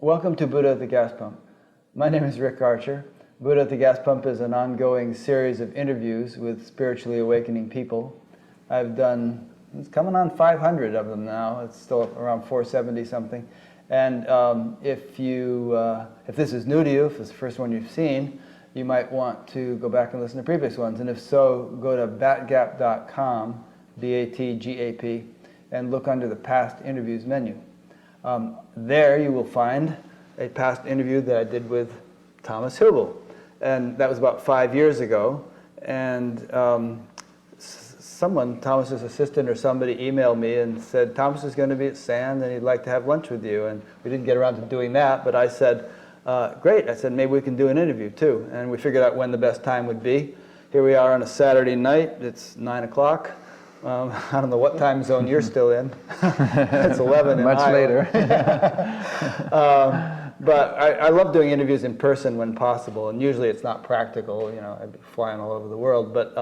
Welcome to Buddha at the Gas Pump. My name is Rick Archer. Buddha at the Gas Pump is an ongoing series of interviews with spiritually awakening people. I've done, it's coming on 500 of them now. It's still around 470 something. And if this is new to you, if it's the first one you've seen, you might want to go back and listen to previous ones. And if so, go to batgap.com, B-A-T-G-A-P, and look under the past interviews menu. There you will find a past interview that I did with Thomas Hübl. And that was about 5 years ago. And someone, Thomas's assistant or somebody, emailed me and said, Thomas is going to be at SAND and he'd like to have lunch with you. And we didn't get around to doing that, but I said, great. I said, maybe we can do an interview too. And we figured out when the best time would be. Here we are on a Saturday night. It's 9 o'clock. I don't know what time zone you're still in. It's 11 in Much Iowa. Later. But I love doing interviews in person when possible, and usually it's not practical. You know, I'd be flying all over the world. But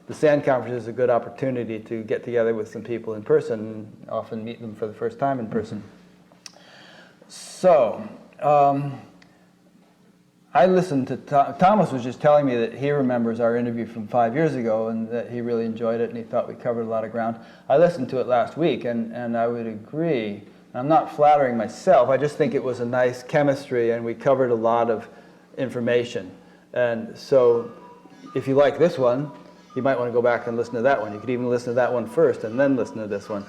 the SAND conference is a good opportunity to get together with some people in person, and often meet them for the first time in person. So, I listened to Thomas was just telling me that he remembers our interview from 5 years ago and that he really enjoyed it and he thought we covered a lot of ground. I listened to it last week and I would agree. I'm not flattering myself, I just think it was a nice chemistry and we covered a lot of information. And so if you like this one, you might want to go back and listen to that one. You could even listen to that one first and then listen to this one.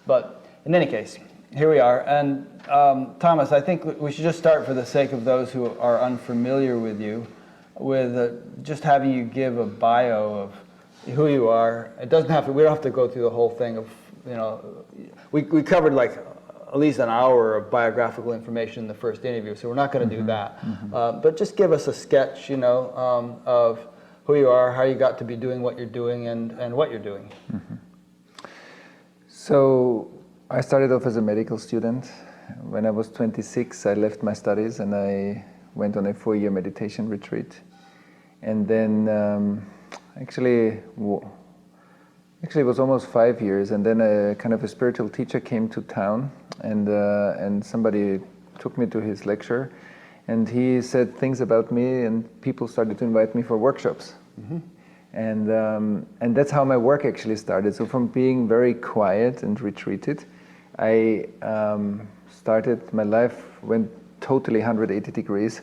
But in any case, here we are. And Thomas, I think we should just start, for the sake of those who are unfamiliar with you, with just having you give a bio of who you are. It doesn't have to, we don't have to go through the whole thing of, you know, we covered like at least an hour of biographical information in the first interview, so we're not going to do that. But just give us a sketch, you know, of who you are, how you got to be doing what you're doing, and what you're doing. So I started off as a medical student. When I was 26, I left my studies and I went on a 4-year meditation retreat. And then actually it was almost 5 years, and then a kind of a spiritual teacher came to town and somebody took me to his lecture and he said things about me and people started to invite me for workshops. And that's how my work actually started. So from being very quiet and retreated, I started, my life went totally 180 degrees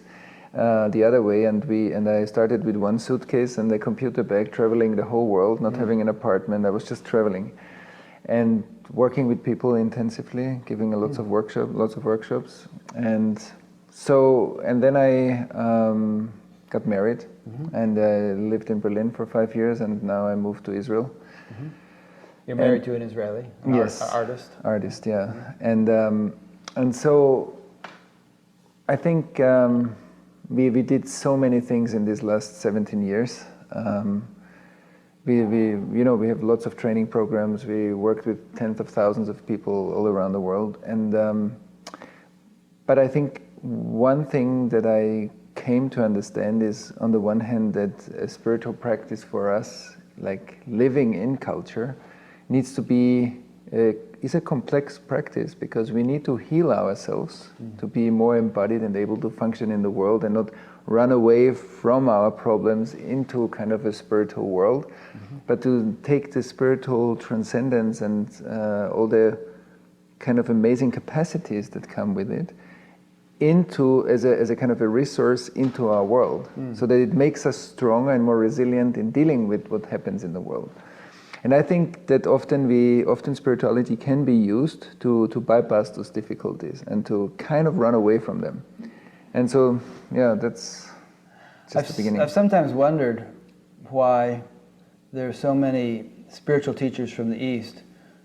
the other way, and I started with one suitcase and a computer bag, traveling the whole world, not having an apartment. I was just traveling and working with people intensively, giving lots of workshops, and then I got married, and I lived in Berlin for 5 years, and now I moved to Israel. You're married to an Israeli, yes, artist. Artist, yeah, and so I think we did so many things in these last 17 years. We have lots of training programs. We worked with tens of thousands of people all around the world, but I think one thing that I came to understand is, on the one hand, that a spiritual practice for us, like living in culture, needs to be is a complex practice, because we need to heal ourselves to be more embodied and able to function in the world and not run away from our problems into kind of a spiritual world, but to take the spiritual transcendence and all the kind of amazing capacities that come with it into as a kind of a resource into our world, so that it makes us stronger and more resilient in dealing with what happens in the world. And I think that often spirituality can be used to bypass those difficulties and to kind of run away from them. And so, yeah, that's just the beginning. I've sometimes wondered why there are so many spiritual teachers from the East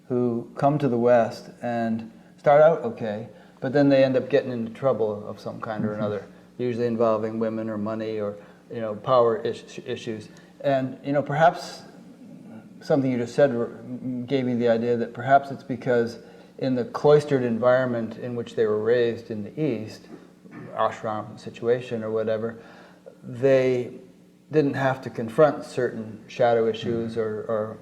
who come to the West and start out okay, but then they end up getting into trouble of some kind or another, usually involving women or money or, you know, power issues. And, you know, perhaps something you just said gave me the idea that perhaps it's because in the cloistered environment in which they were raised in the East, ashram situation or whatever, they didn't have to confront certain shadow issues or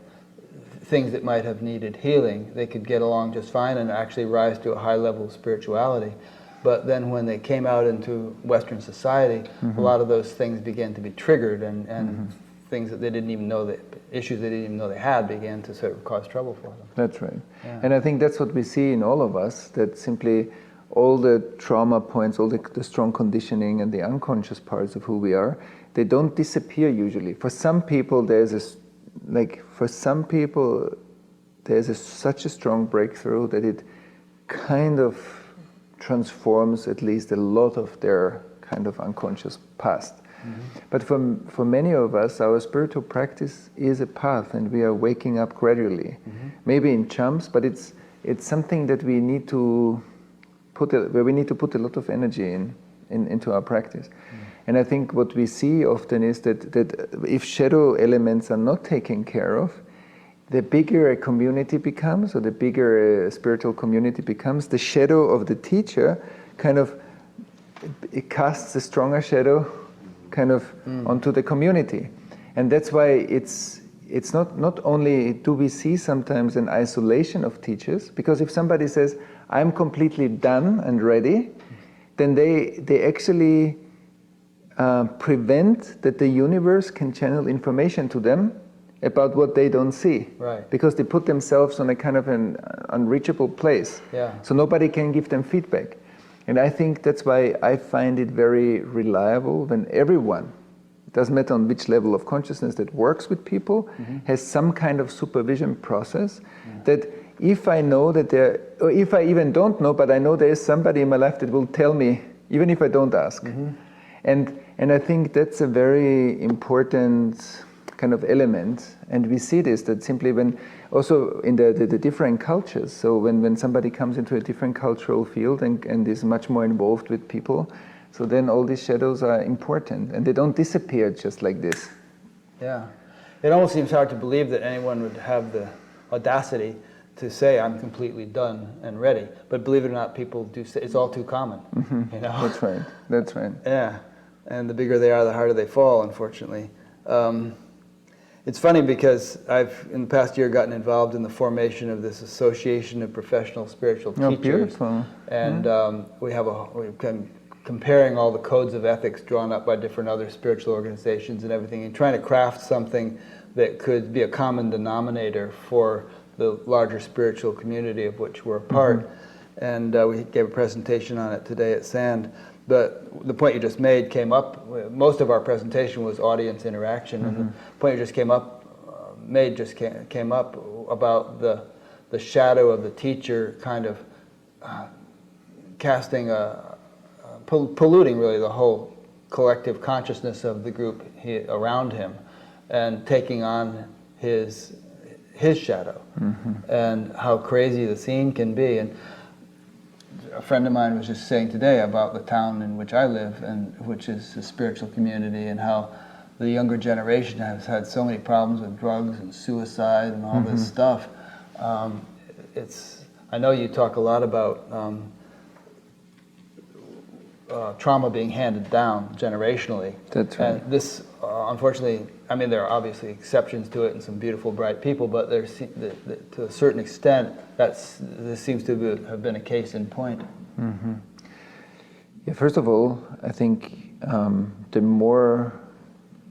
things that might have needed healing. They could get along just fine and actually rise to a high level of spirituality. But then when they came out into Western society, a lot of those things began to be triggered, and things that they didn't even know, issues they didn't even know they had, began to sort of cause trouble for them. That's right. Yeah. And I think that's what we see in all of us, that simply all the trauma points, all the strong conditioning and the unconscious parts of who we are, they don't disappear usually. For some people, such a strong breakthrough that it kind of transforms at least a lot of their kind of unconscious past. But for many of us, our spiritual practice is a path, and we are waking up gradually. Maybe in chunks, but it's something that we need to put a lot of energy into our practice. And I think what we see often is that if shadow elements are not taken care of, the bigger a community becomes, or the bigger a spiritual community becomes, the shadow of the teacher kind of, it casts a stronger shadow kind of onto the community. And that's why it's not only do we see sometimes an isolation of teachers, because if somebody says, I'm completely done and ready, then they actually prevent that the universe can channel information to them about what they don't see. Right. Because they put themselves on a kind of an unreachable place. Yeah. So nobody can give them feedback. And I think that's why I find it very reliable when everyone, it doesn't matter on which level of consciousness that works with people, has some kind of supervision process that if I know that or if I even don't know, but I know there is somebody in my life that will tell me, even if I don't ask. And I think that's a very important kind of element, and we see this, that simply when, also in the different cultures, so when somebody comes into a different cultural field and is much more involved with people, so then all these shadows are important, and they don't disappear just like this. Yeah. It almost seems hard to believe that anyone would have the audacity to say, I'm completely done and ready. But believe it or not, people do say, it's all too common. You know? That's right. Yeah. And the bigger they are, the harder they fall, unfortunately. It's funny because I've, in the past year, gotten involved in the formation of this association of professional spiritual teachers. Beautiful. And we've been comparing all the codes of ethics drawn up by different other spiritual organizations and everything, and trying to craft something that could be a common denominator for the larger spiritual community of which we're a part. And we gave a presentation on it today at SAND. But the point you just made came up. Most of our presentation was audience interaction, and the point you just came up about the shadow of the teacher kind of casting polluting really the whole collective consciousness of the group around him, and taking on his shadow, and how crazy the scene can be. And a friend of mine was just saying today about the town in which I live, and which is a spiritual community, and how the younger generation has had so many problems with drugs and suicide and all this stuff. I know you talk a lot about trauma being handed down generationally. That's right. And this, unfortunately, I mean, there are obviously exceptions to it and some beautiful, bright people, but to a certain extent, this seems to have been a case in point. Yeah, first of all, I think the more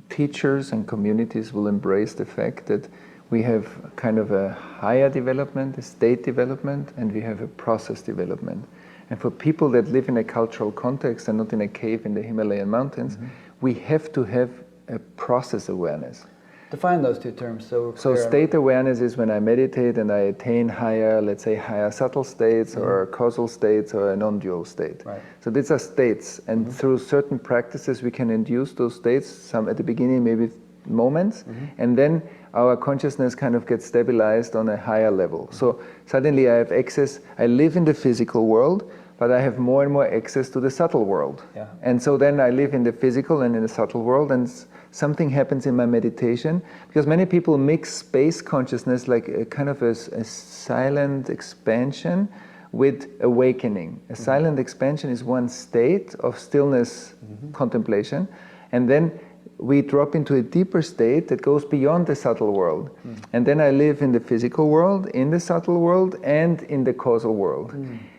teachers and communities will embrace the fact that we have kind of a higher development, a state development, and we have a process development. And for people that live in a cultural context and not in a cave in the Himalayan mountains, we have to have a process awareness. Define those two terms so we're clear. So state awareness is when I meditate and I attain higher, let's say higher subtle states or causal states or a non-dual state. Right. So these are states, and through certain practices we can induce those states, some at the beginning maybe moments, and then our consciousness kind of gets stabilized on a higher level. So suddenly I have access, I live in the physical world, but I have more and more access to the subtle world. Yeah. And so then I live in the physical and in the subtle world, and something happens in my meditation, because many people mix space consciousness like a kind of a silent expansion with awakening. A silent expansion is one state of stillness contemplation, and then we drop into a deeper state that goes beyond the subtle world. And then I live in the physical world, in the subtle world, and in the causal world.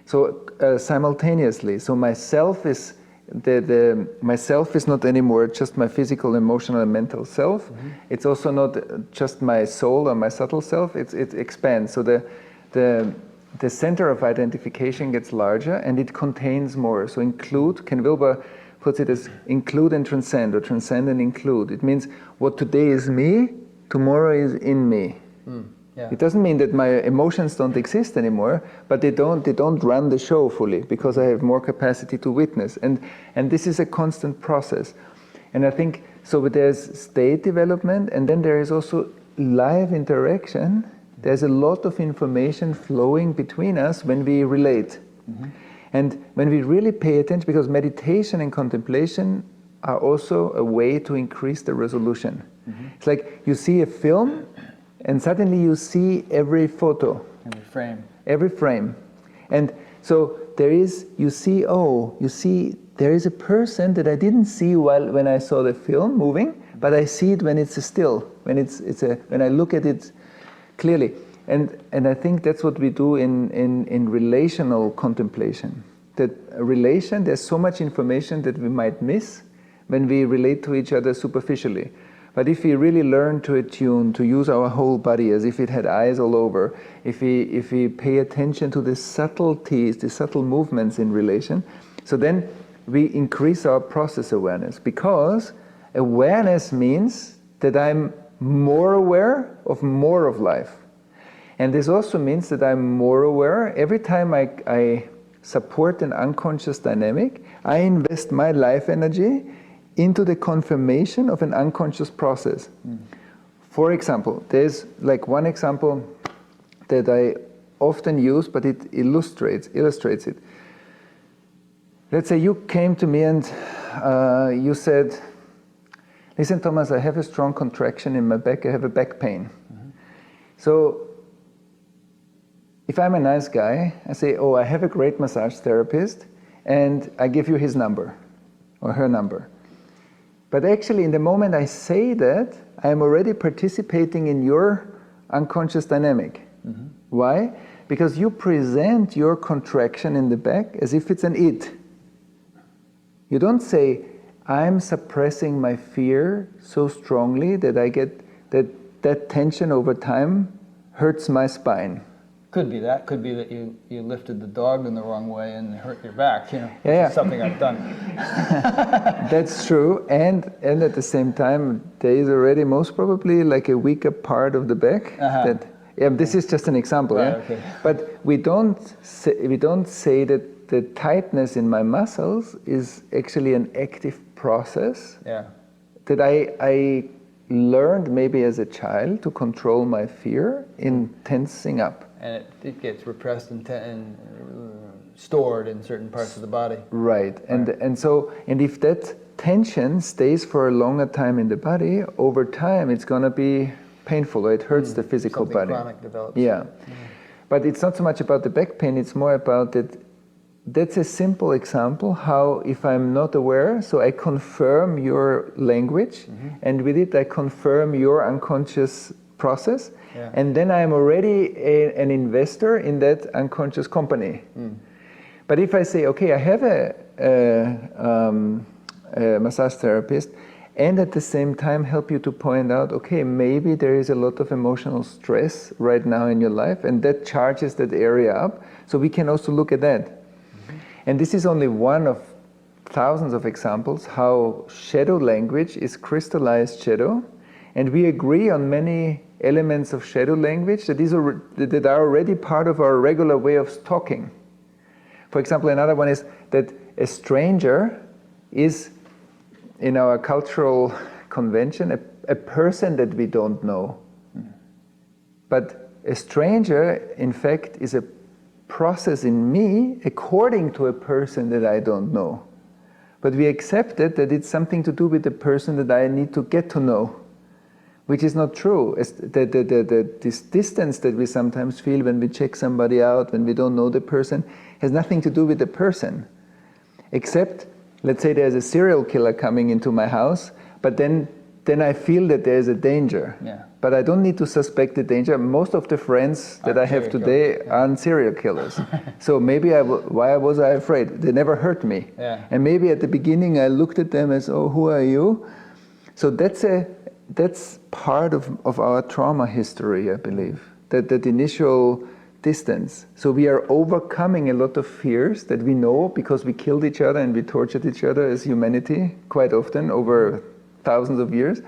So simultaneously. So myself is myself is not anymore just my physical, emotional, and mental self. Mm-hmm. It's also not just my soul or my subtle self. It expands. So the center of identification gets larger and it contains more. So include, Ken Wilber puts it as include and transcend, or transcend and include. It means what today is me, tomorrow is in me. Yeah. It doesn't mean that my emotions don't exist anymore, but they don't run the show fully because I have more capacity to witness. And this is a constant process. And I think, so there's state development, and then there is also live interaction. There's a lot of information flowing between us when we relate. Mm-hmm. And when we really pay attention, because meditation and contemplation are also a way to increase the resolution. Mm-hmm. It's like you see a film, and suddenly you see every photo. Every frame. And so there is, you see there is a person that I didn't see when I saw the film moving, but I see it when it's a still, when I look at it clearly. And I think that's what we do in relational contemplation. That relation, there's so much information that we might miss when we relate to each other superficially. But if we really learn to attune, to use our whole body as if it had eyes all over, if we pay attention to the subtleties, the subtle movements in relation, so then we increase our process awareness. Because awareness means that I'm more aware of more of life. And this also means that I'm more aware. Every time I support an unconscious dynamic, I invest my life energy into the confirmation of an unconscious process. Mm. For example, there's like one example that I often use, but it illustrates it. Let's say you came to me and you said, listen, Thomas, I have a strong contraction in my back, I have a back pain. Mm-hmm. So if I'm a nice guy, I say, oh, I have a great massage therapist, and I give you his number or her number. But actually, in the moment I say that, I am already participating in your unconscious dynamic. Mm-hmm. Why? Because you present your contraction in the back as if it's an it. You don't say, I'm suppressing my fear so strongly that I get that tension over time hurts my spine. Could be that you lifted the dog in the wrong way and hurt your back, Yeah. Something I've done. That's true, and at the same time, there is already most probably like a weaker part of the back. Uh-huh. This is just an example, right, yeah. Okay. But we don't say that the tightness in my muscles is actually an active process. Yeah. That I learned maybe as a child to control my fear in tensing up. And it gets repressed and stored in certain parts of the body. Right. And if that tension stays for a longer time in the body, over time it's going to be painful, or it hurts the physical something body. Chronic develops. Yeah. But it's not so much about the back pain, it's more about that. That's a simple example how if I'm not aware, so I confirm your language, and with it I confirm your unconscious process. Yeah. And then I'm already an investor in that unconscious company. Mm. But if I say, okay, I have a massage therapist, and at the same time help you to point out, okay, maybe there is a lot of emotional stress right now in your life, and that charges that area up, so we can also look at that. Mm-hmm. And this is only one of thousands of examples how shadow language is crystallized shadow, and we agree on many elements of shadow language that are already part of our regular way of talking. For example, another one is that a stranger is, in our cultural convention, a person that we don't know. But a stranger, in fact, is a process in me according to a person that I don't know. But we accepted that it's something to do with the person that I need to get to know. Which is not true. This distance that we sometimes feel when we check somebody out, when we don't know the person, has nothing to do with the person. Except, let's say there's a serial killer coming into my house, but then then I feel that there is a danger. Yeah. But I don't need to suspect the danger. Most of the friends that I have today aren't serial killers. So maybe why was I afraid? They never hurt me. Yeah. And maybe at the beginning I looked at them as, oh, who are you? So that's part of our trauma history, I believe. That initial distance. So we are overcoming a lot of fears that we know because we killed each other and we tortured each other as humanity quite often over thousands of years.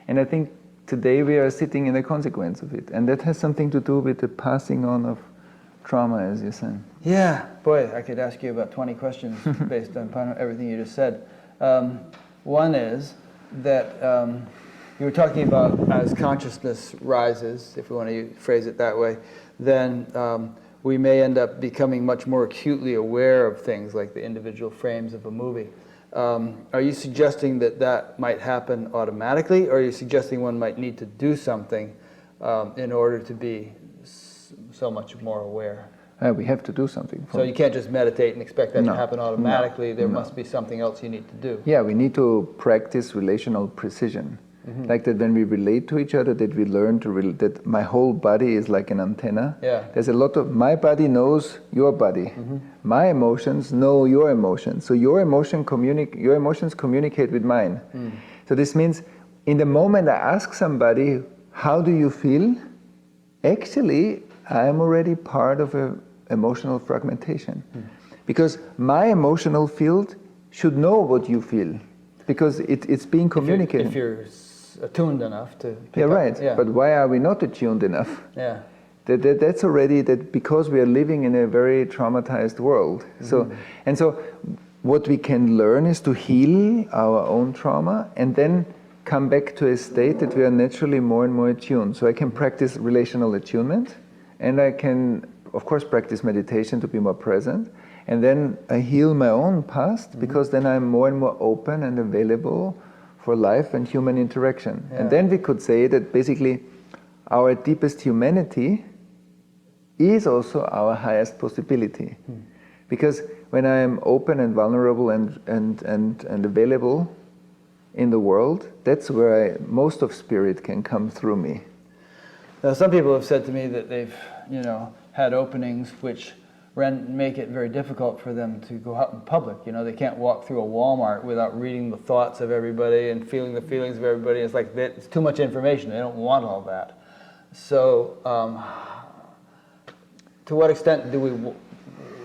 And I think today we are sitting in the consequence of it. And that has something to do with the passing on of trauma, as you said. Yeah, boy, I could ask you about 20 questions based on everything you just said. One is that you were talking about as consciousness rises, if we want to phrase it that way, then we may end up becoming much more acutely aware of things like the individual frames of a movie. Are you suggesting that might happen automatically, or are you suggesting one might need to do something in order to be so much more aware? We have to do something. So you can't just meditate and expect that to happen automatically. There must be something else you need to do. Yeah, we need to practice relational precision. Like that when we relate to each other, that we learn that my whole body is like an antenna. Yeah. There's a lot of, my body knows your body. My emotions know your emotions. So your emotions communicate with mine. So this means in the moment I ask somebody, how do you feel? Actually, I am already part of an emotional fragmentation. Because my emotional field should know what you feel. Because it's being communicated. If you're attuned enough to pick up. Right. Yeah. But why are we not attuned enough? Yeah. That's already that because we are living in a very traumatized world. So what we can learn is to heal our own trauma and then come back to a state that we are naturally more and more attuned. So I can practice relational attunement, and I can, of course, practice meditation to be more present. And then I heal my own past because then I'm more and more open and available for life and human interaction. Yeah. And then we could say that basically our deepest humanity is also our highest possibility. Because when I am open and vulnerable and available in the world, that's where most of spirit can come through me. Now, some people have said to me that they've, had openings which make it very difficult for them to go out in public. They can't walk through a Walmart without reading the thoughts of everybody and feeling the feelings of everybody. It's like it's too much information. They don't want all that. So, to what extent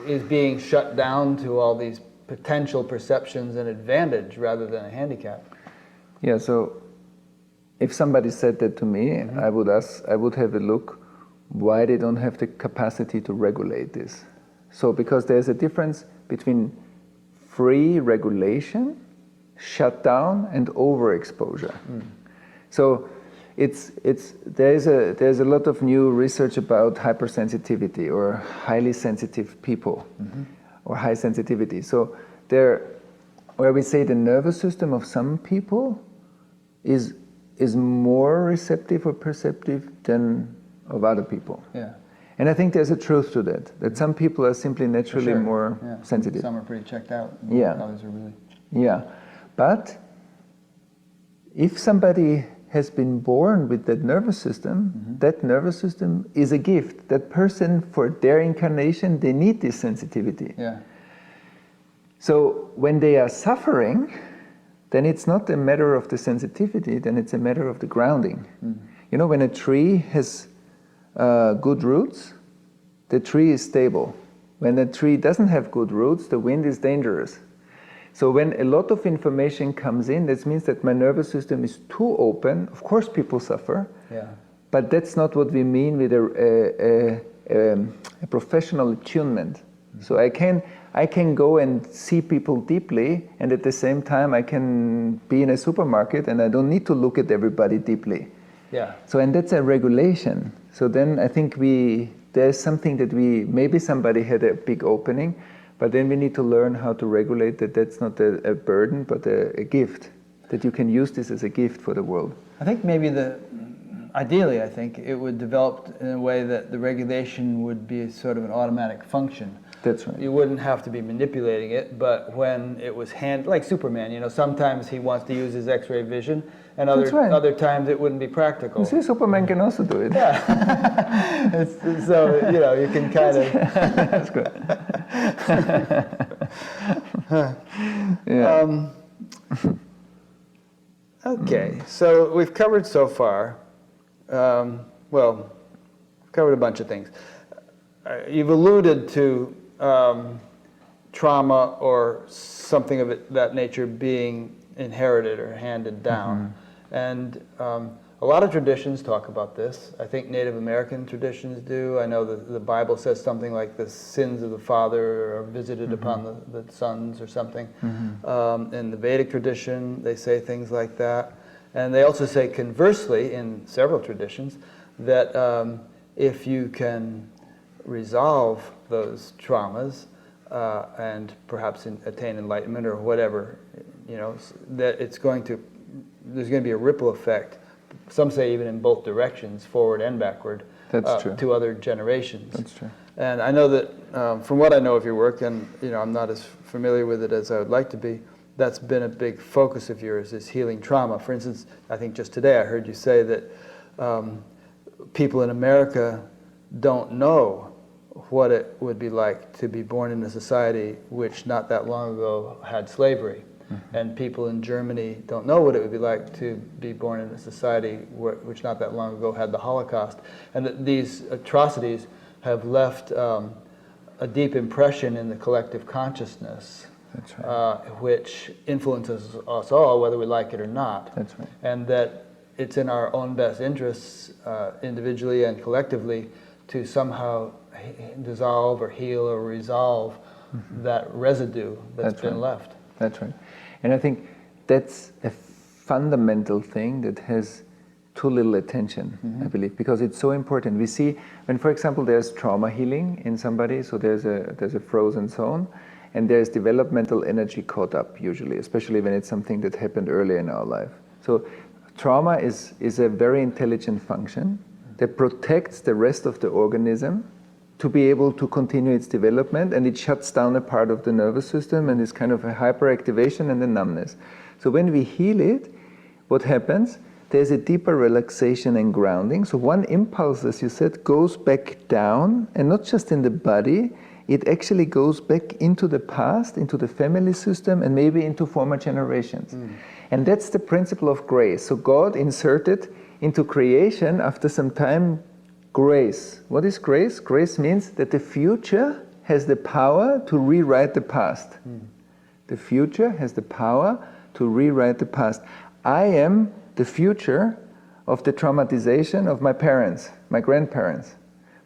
is being shut down to all these potential perceptions an advantage rather than a handicap? Yeah. So, if somebody said that to me, I would have a look why they don't have the capacity to regulate this. So, because there's a difference between free regulation, shutdown, and overexposure. So, there's a lot of new research about hypersensitivity or highly sensitive people, or high sensitivity. So, where we say the nervous system of some people is more receptive or perceptive than of other people. Yeah. And I think there's a truth to that some people are simply naturally more sensitive. Some are pretty checked out. Yeah. Others are really... Yeah. But if somebody has been born with that nervous system, that nervous system is a gift. That person, for their incarnation, they need this sensitivity. Yeah. So when they are suffering, then it's not a matter of the sensitivity, then it's a matter of the grounding. When a tree has good roots, the tree is stable. When a tree doesn't have good roots, the wind is dangerous. So when a lot of information comes in, that means that my nervous system is too open. Of course people suffer, but that's not what we mean with a professional attunement. So I can go and see people deeply, and at the same time I can be in a supermarket and I don't need to look at everybody deeply. Yeah. So, and that's a regulation. So then I think there's something that maybe somebody had a big opening, but then we need to learn how to regulate that. That's not a burden, but a gift, that you can use this as a gift for the world. I think maybe ideally, I think, it would develop in a way that the regulation would be sort of an automatic function. That's right. You wouldn't have to be manipulating it, but when it was like Superman, sometimes he wants to use his X-ray vision, and other times it wouldn't be practical. You see, Superman can also do it. Yeah. So, you can kind of... That's good. Yeah. Okay, so we've covered so far, we've covered a bunch of things. You've alluded to trauma or something of that nature being inherited or handed down. And a lot of traditions talk about this. I think Native American traditions do. I know the Bible says something like the sins of the father are visited upon the sons or something. In the Vedic tradition, they say things like that. And they also say conversely, in several traditions, that if you can resolve those traumas and perhaps attain enlightenment or whatever, that there's going to be a ripple effect. Some say even in both directions, forward and backward, That's true. to other generations. That's true. And I know that from what I know of your work, and I'm not as familiar with it as I would like to be, that's been a big focus of yours, is healing trauma. For instance, I think just today I heard you say that people in America don't know what it would be like to be born in a society which not that long ago had slavery. And people in Germany don't know what it would be like to be born in a society which not that long ago had the Holocaust. And that these atrocities have left a deep impression in the collective consciousness. That's right. Which influences us all, whether we like it or not. That's right. And that it's in our own best interests, individually and collectively, to somehow dissolve or heal or resolve that residue that's been left. That's right. And I think that's a fundamental thing that has too little attention, I believe, because it's so important. We see when, for example, there's trauma healing in somebody, so there's a frozen zone, and there's developmental energy caught up usually, especially when it's something that happened earlier in our life. So trauma is a very intelligent function that protects the rest of the organism to be able to continue its development, and it shuts down a part of the nervous system, and it's kind of a hyperactivation and a numbness. So when we heal it, what happens? There's a deeper relaxation and grounding. So one impulse, as you said, goes back down, and not just in the body, it actually goes back into the past, into the family system, and maybe into former generations. And that's the principle of grace. So God inserted into creation, after some time, grace. What is grace? Grace means that the future has the power to rewrite the past. The future has the power to rewrite the past. I am the future of the traumatization of my parents, my grandparents.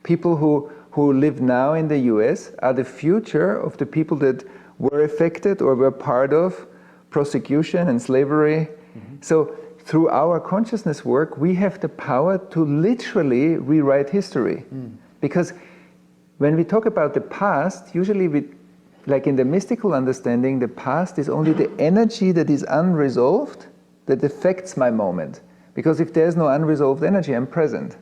People who live now in the US are the future of the people that were affected or were part of prosecution and slavery. So through our consciousness work, we have the power to literally rewrite history. Because when we talk about the past, usually like in the mystical understanding, the past is only the energy that is unresolved that affects my moment. Because if there's no unresolved energy, I'm present.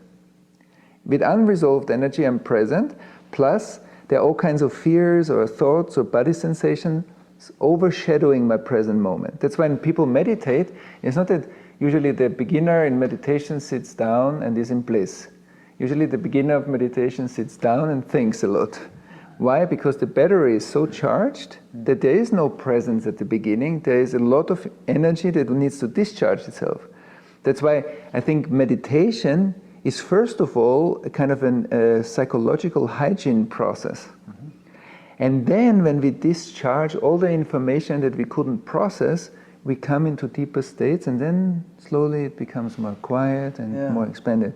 With unresolved energy, I'm present, plus there are all kinds of fears or thoughts or body sensations overshadowing my present moment. That's when people meditate, it's not that usually the beginner in meditation sits down and is in bliss. Usually the beginner of meditation sits down and thinks a lot. Why? Because the battery is so charged that there is no presence at the beginning. There is a lot of energy that needs to discharge itself. That's why I think meditation is first of all a kind of a psychological hygiene process. And then when we discharge all the information that we couldn't process, we come into deeper states, and then slowly it becomes more quiet and more expanded.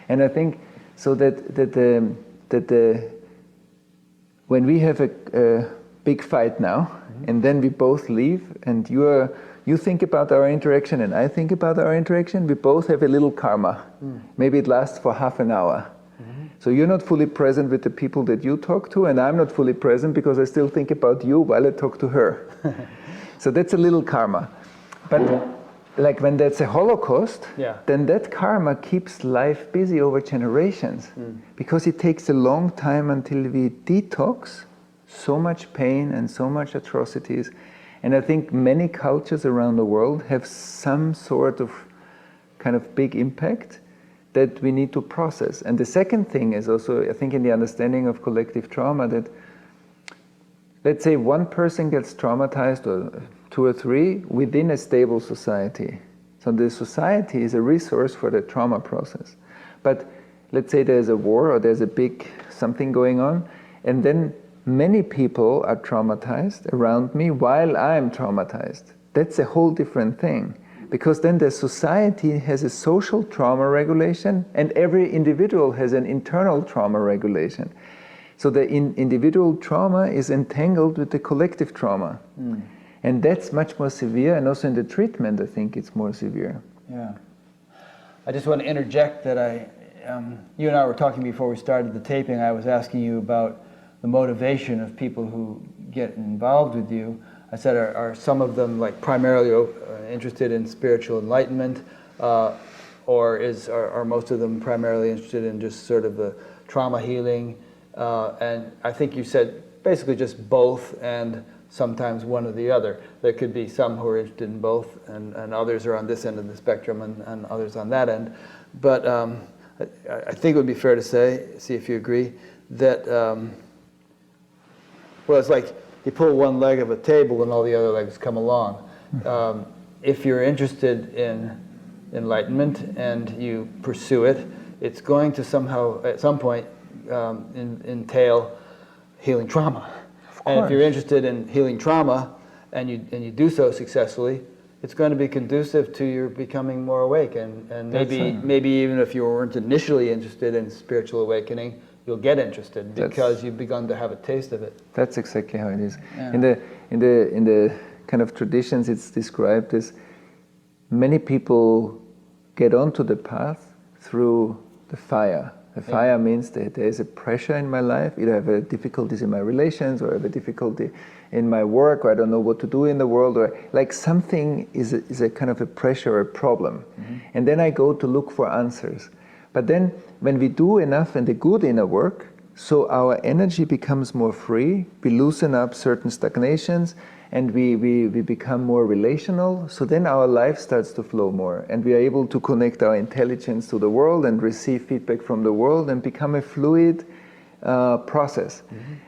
And I think so that when we have a big fight now, and then we both leave, and you think about our interaction and I think about our interaction, we both have a little karma. Maybe it lasts for half an hour. So you're not fully present with the people that you talk to, and I'm not fully present because I still think about you while I talk to her. So that's a little karma. But like when that's a Holocaust, Yeah. then that karma keeps life busy over generations, because it takes a long time until we detox so much pain and so much atrocities. And I think many cultures around the world have some sort of kind of big impact that we need to process. And the second thing is also, I think, in the understanding of collective trauma, that let's say one person gets traumatized, or two or three, within a stable society. So the society is a resource for the trauma process. But let's say there's a war or there's a big something going on, and then many people are traumatized around me while I'm traumatized. That's a whole different thing. Because then the society has a social trauma regulation, and every individual has an internal trauma regulation. So the individual trauma is entangled with the collective trauma. And that's much more severe, and also in the treatment, I think it's more severe. Yeah. I just want to interject that you and I were talking before we started the taping. I was asking you about the motivation of people who get involved with you. I said, are some of them like primarily interested in spiritual enlightenment, or are most of them primarily interested in just sort of the trauma healing? And I think you said basically just both, and sometimes one or the other. There could be some who are interested in both, and others are on this end of the spectrum, and others on that end. But I think it would be fair to say, see if you agree, that, well, it's like you pull one leg of a table and all the other legs come along. If you're interested in enlightenment and you pursue it, it's going to somehow, at some point, entail healing trauma. And if you're interested in healing trauma and you do so successfully, it's going to be conducive to your becoming more awake. And maybe even if you weren't initially interested in spiritual awakening, you'll get interested because you've begun to have a taste of it. That's exactly how it is. Yeah. In the kind of traditions, it's described as many people get onto the path through the fire. The fire means that there is a pressure in my life. Either I have difficulties in my relations, or I have a difficulty in my work, or I don't know what to do in the world, or like something is a kind of a pressure or a problem. And then I go to look for answers. But then when we do enough and the good inner work, so our energy becomes more free, we loosen up certain stagnations, and we become more relational, so then our life starts to flow more, and we are able to connect our intelligence to the world and receive feedback from the world and become a fluid process.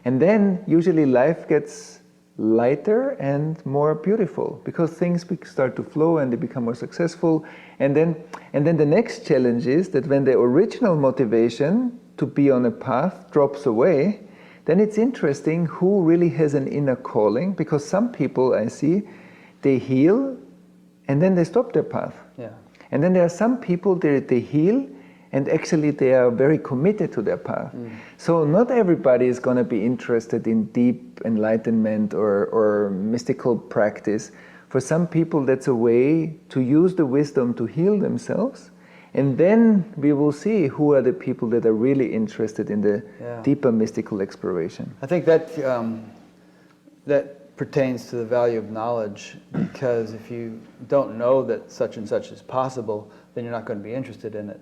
And then usually life gets lighter and more beautiful, because things start to flow and they become more successful. And then the next challenge is that when the original motivation to be on a path drops away, then it's interesting who really has an inner calling, because some people I see, they heal and then they stop their path. Yeah. And then there are some people, they heal and actually they are very committed to their path. So not everybody is going to be interested in deep enlightenment or mystical practice. For some people, that's a way to use the wisdom to heal themselves. And then we will see who are the people that are really interested in the deeper mystical exploration. I think that that pertains to the value of knowledge, because if you don't know that such and such is possible, then you're not going to be interested in it.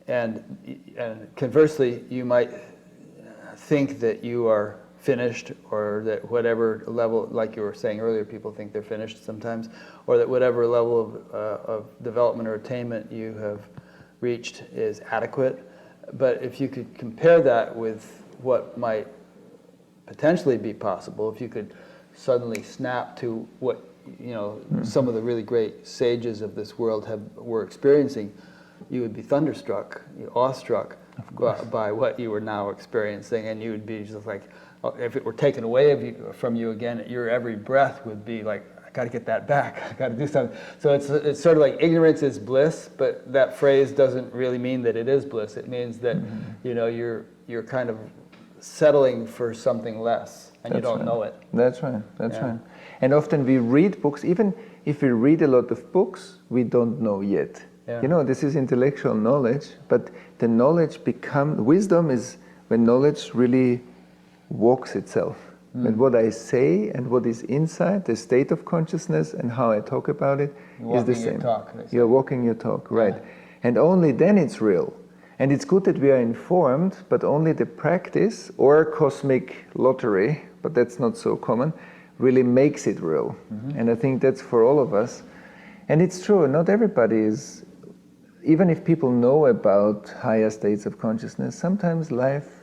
And conversely, you might think that you are finished, or that whatever level, like you were saying earlier, people think they're finished sometimes, or that whatever level of development or attainment you have reached is adequate. But if you could compare that with what might potentially be possible, if you could suddenly snap to what some of the really great sages of this world were experiencing, you would be thunderstruck, awestruck by what you were now experiencing, and you would be just like, if it were taken away from you again, your every breath would be like, I got to get that back. I got to do something. So it's sort of like ignorance is bliss, but that phrase doesn't really mean that it is bliss. It means that you're kind of settling for something less, and you don't know it. That's right. That's right. And often we read books. Even if we read a lot of books, we don't know yet. Yeah. This is intellectual knowledge, but the knowledge wisdom is when knowledge really walks itself. But what I say and what is inside, the state of consciousness and how I talk about it is the same. You're walking your talk, right. Yeah. And only then it's real. And it's good that we are informed, but only the practice or cosmic lottery, but that's not so common, really makes it real. And I think that's for all of us. And it's true, not everybody is, even if people know about higher states of consciousness, sometimes life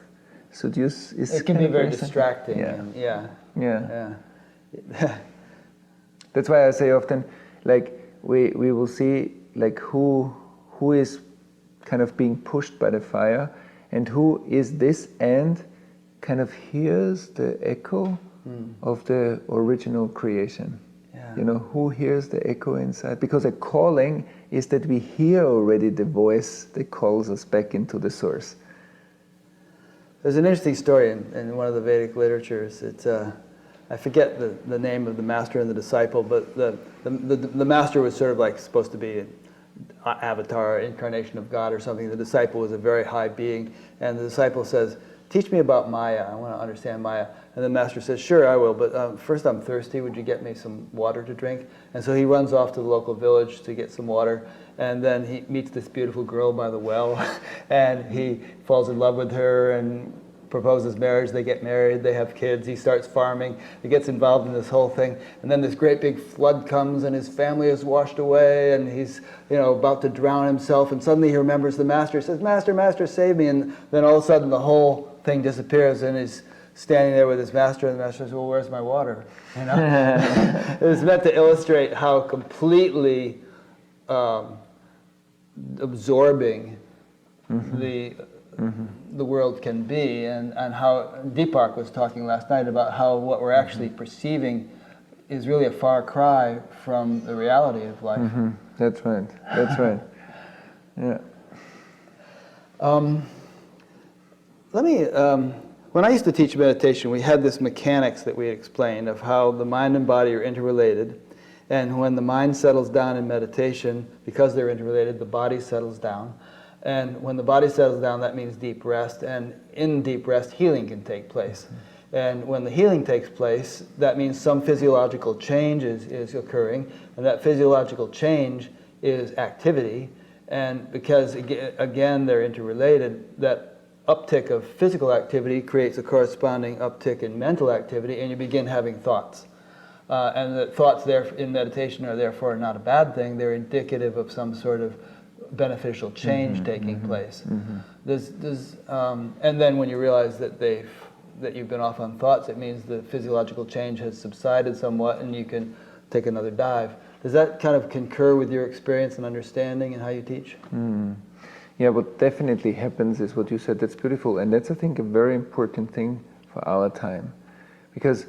is it can be very distracting. Yeah. That's why I say often, like we will see like who is kind of being pushed by the fire, and who is this and kind of hears the echo of the original creation. You know, who hears the echo inside? Because a calling is that we hear already the voice that calls us back into the source. There's an interesting story in one of the Vedic literatures. It's I forget the name of the master and the disciple, but the master was sort of like supposed to be an avatar, incarnation of God or something. The disciple was a very high being, and the disciple says, "Teach me about Maya. I want to understand Maya." And the master says, "Sure, I will, but first I'm thirsty. Would you get me some water to drink?" And so he runs off to the local village to get some water, and then he meets this beautiful girl by the well, and he falls in love with her and proposes marriage. They get married, they have kids, he starts farming, he gets involved in this whole thing, and then this great big flood comes and his family is washed away, and he's about to drown himself, and suddenly he remembers the master, says, "Master, master, save me," and then all of a sudden the whole thing disappears, and he's standing there with his master, and the master says, "Well, where's my water?" It was meant to illustrate how completely absorbing the world can be, and how Deepak was talking last night about how what we're actually perceiving is really a far cry from the reality of life. That's right. That's right. Yeah. When I used to teach meditation, we had this mechanics that we explained of how the mind and body are interrelated, and when the mind settles down in meditation, because they're interrelated, the body settles down. And when the body settles down, that means deep rest, and in deep rest, healing can take place. And when the healing takes place, that means some physiological change is occurring, and that physiological change is activity. And because, again, they're interrelated, that uptick of physical activity creates a corresponding uptick in mental activity, and you begin having thoughts. And the thoughts there in meditation are therefore not a bad thing. They're indicative of some sort of beneficial change taking place. And then when you realize that you've been off on thoughts, it means the physiological change has subsided somewhat, and you can take another dive. Does that kind of concur with your experience and understanding and how you teach? Yeah, what definitely happens is what you said. That's beautiful, and that's, I think, a very important thing for our time, because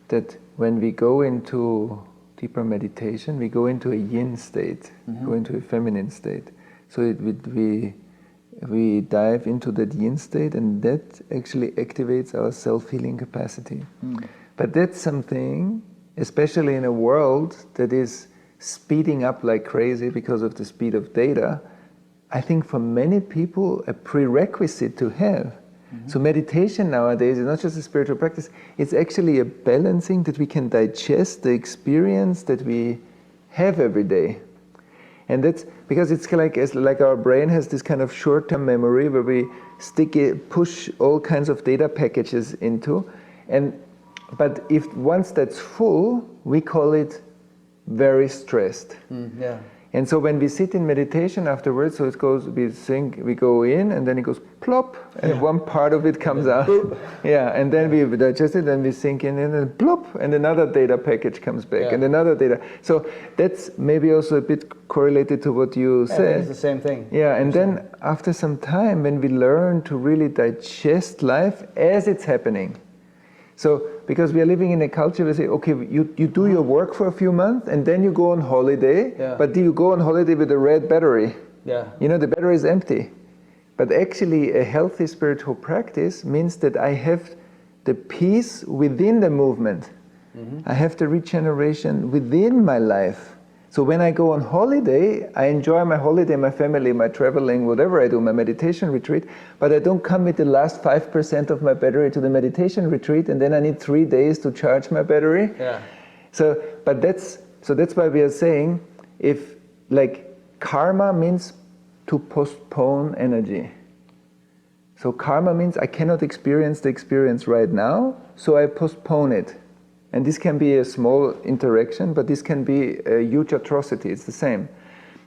that when we go into deeper meditation, we go into a yin state, go into a feminine state. So we dive into that yin state, and that actually activates our self-healing capacity. But that's something, especially in a world that is speeding up like crazy because of the speed of data, I think for many people a prerequisite to have. So meditation nowadays is not just a spiritual practice, it's actually a balancing that we can digest the experience that we have every day. And that's because it's like our brain has this kind of short-term memory where we push all kinds of data packages into, but if once that's full, we call it very stressed. And so when we sit in meditation afterwards, so it goes, we go in, and then it goes plop, and one part of it comes out. And then we digest it, and we sink in, and then plop, and another data package comes back, and another data. So that's maybe also a bit correlated to what you said. It's the same thing. And then after some time, when we learn to really digest life as it's happening. So, because we are living in a culture where we say, okay, you do your work for a few months, and then you go on holiday, but you go on holiday with a red battery. The battery is empty. But actually, a healthy spiritual practice means that I have the peace within the movement. I have the regeneration within my life. So when I go on holiday, I enjoy my holiday, my family, my traveling, whatever I do, my meditation retreat, but I don't come with the last 5% of my battery to the meditation retreat, and then I need 3 days to charge my battery. Yeah. So that's why we are saying, if like karma means to postpone energy. So karma means I cannot experience the experience right now, so I postpone it. And this can be a small interaction, but this can be a huge atrocity. It's the same.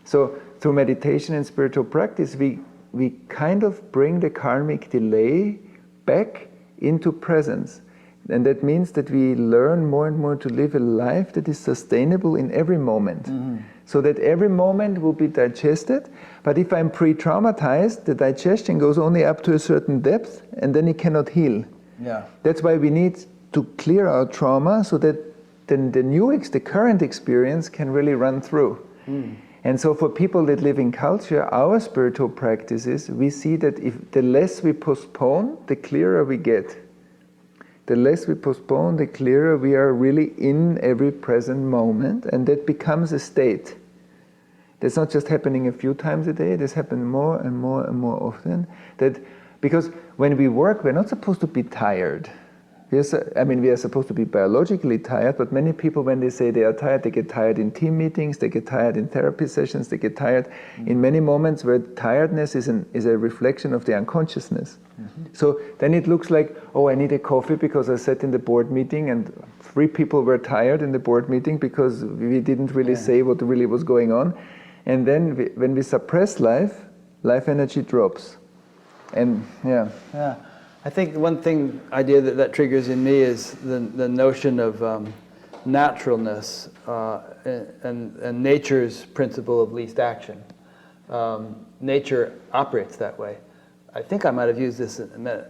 So through meditation and spiritual practice, we kind of bring the karmic delay back into presence. And that means that we learn more and more to live a life that is sustainable in every moment. Mm-hmm. So that every moment will be digested. But if I'm pre-traumatized, the digestion goes only up to a certain depth, and then it cannot heal. Yeah. That's why we need to clear our trauma so that then the current experience can really run through. Mm. And so for people that live in culture, our spiritual practices, we see that if the less we postpone, the clearer we get. The less we postpone, the clearer we are really in every present moment, and that becomes a state. That's not just happening a few times a day, that's happening more and more and more often. Because when we work, we're not supposed to be tired. We are supposed to be biologically tired, but many people, when they say they are tired, they get tired in team meetings, they get tired in therapy sessions, they get tired in many moments where tiredness is a reflection of the unconsciousness. Mm-hmm. So then it looks like, oh, I need a coffee because I sat in the board meeting and 3 people were tired in the board meeting because we didn't really say what really was going on. And then when we suppress life energy drops. And yeah. I think one idea that triggers in me is the notion of naturalness and nature's principle of least action. Nature operates that way. I think I might have used this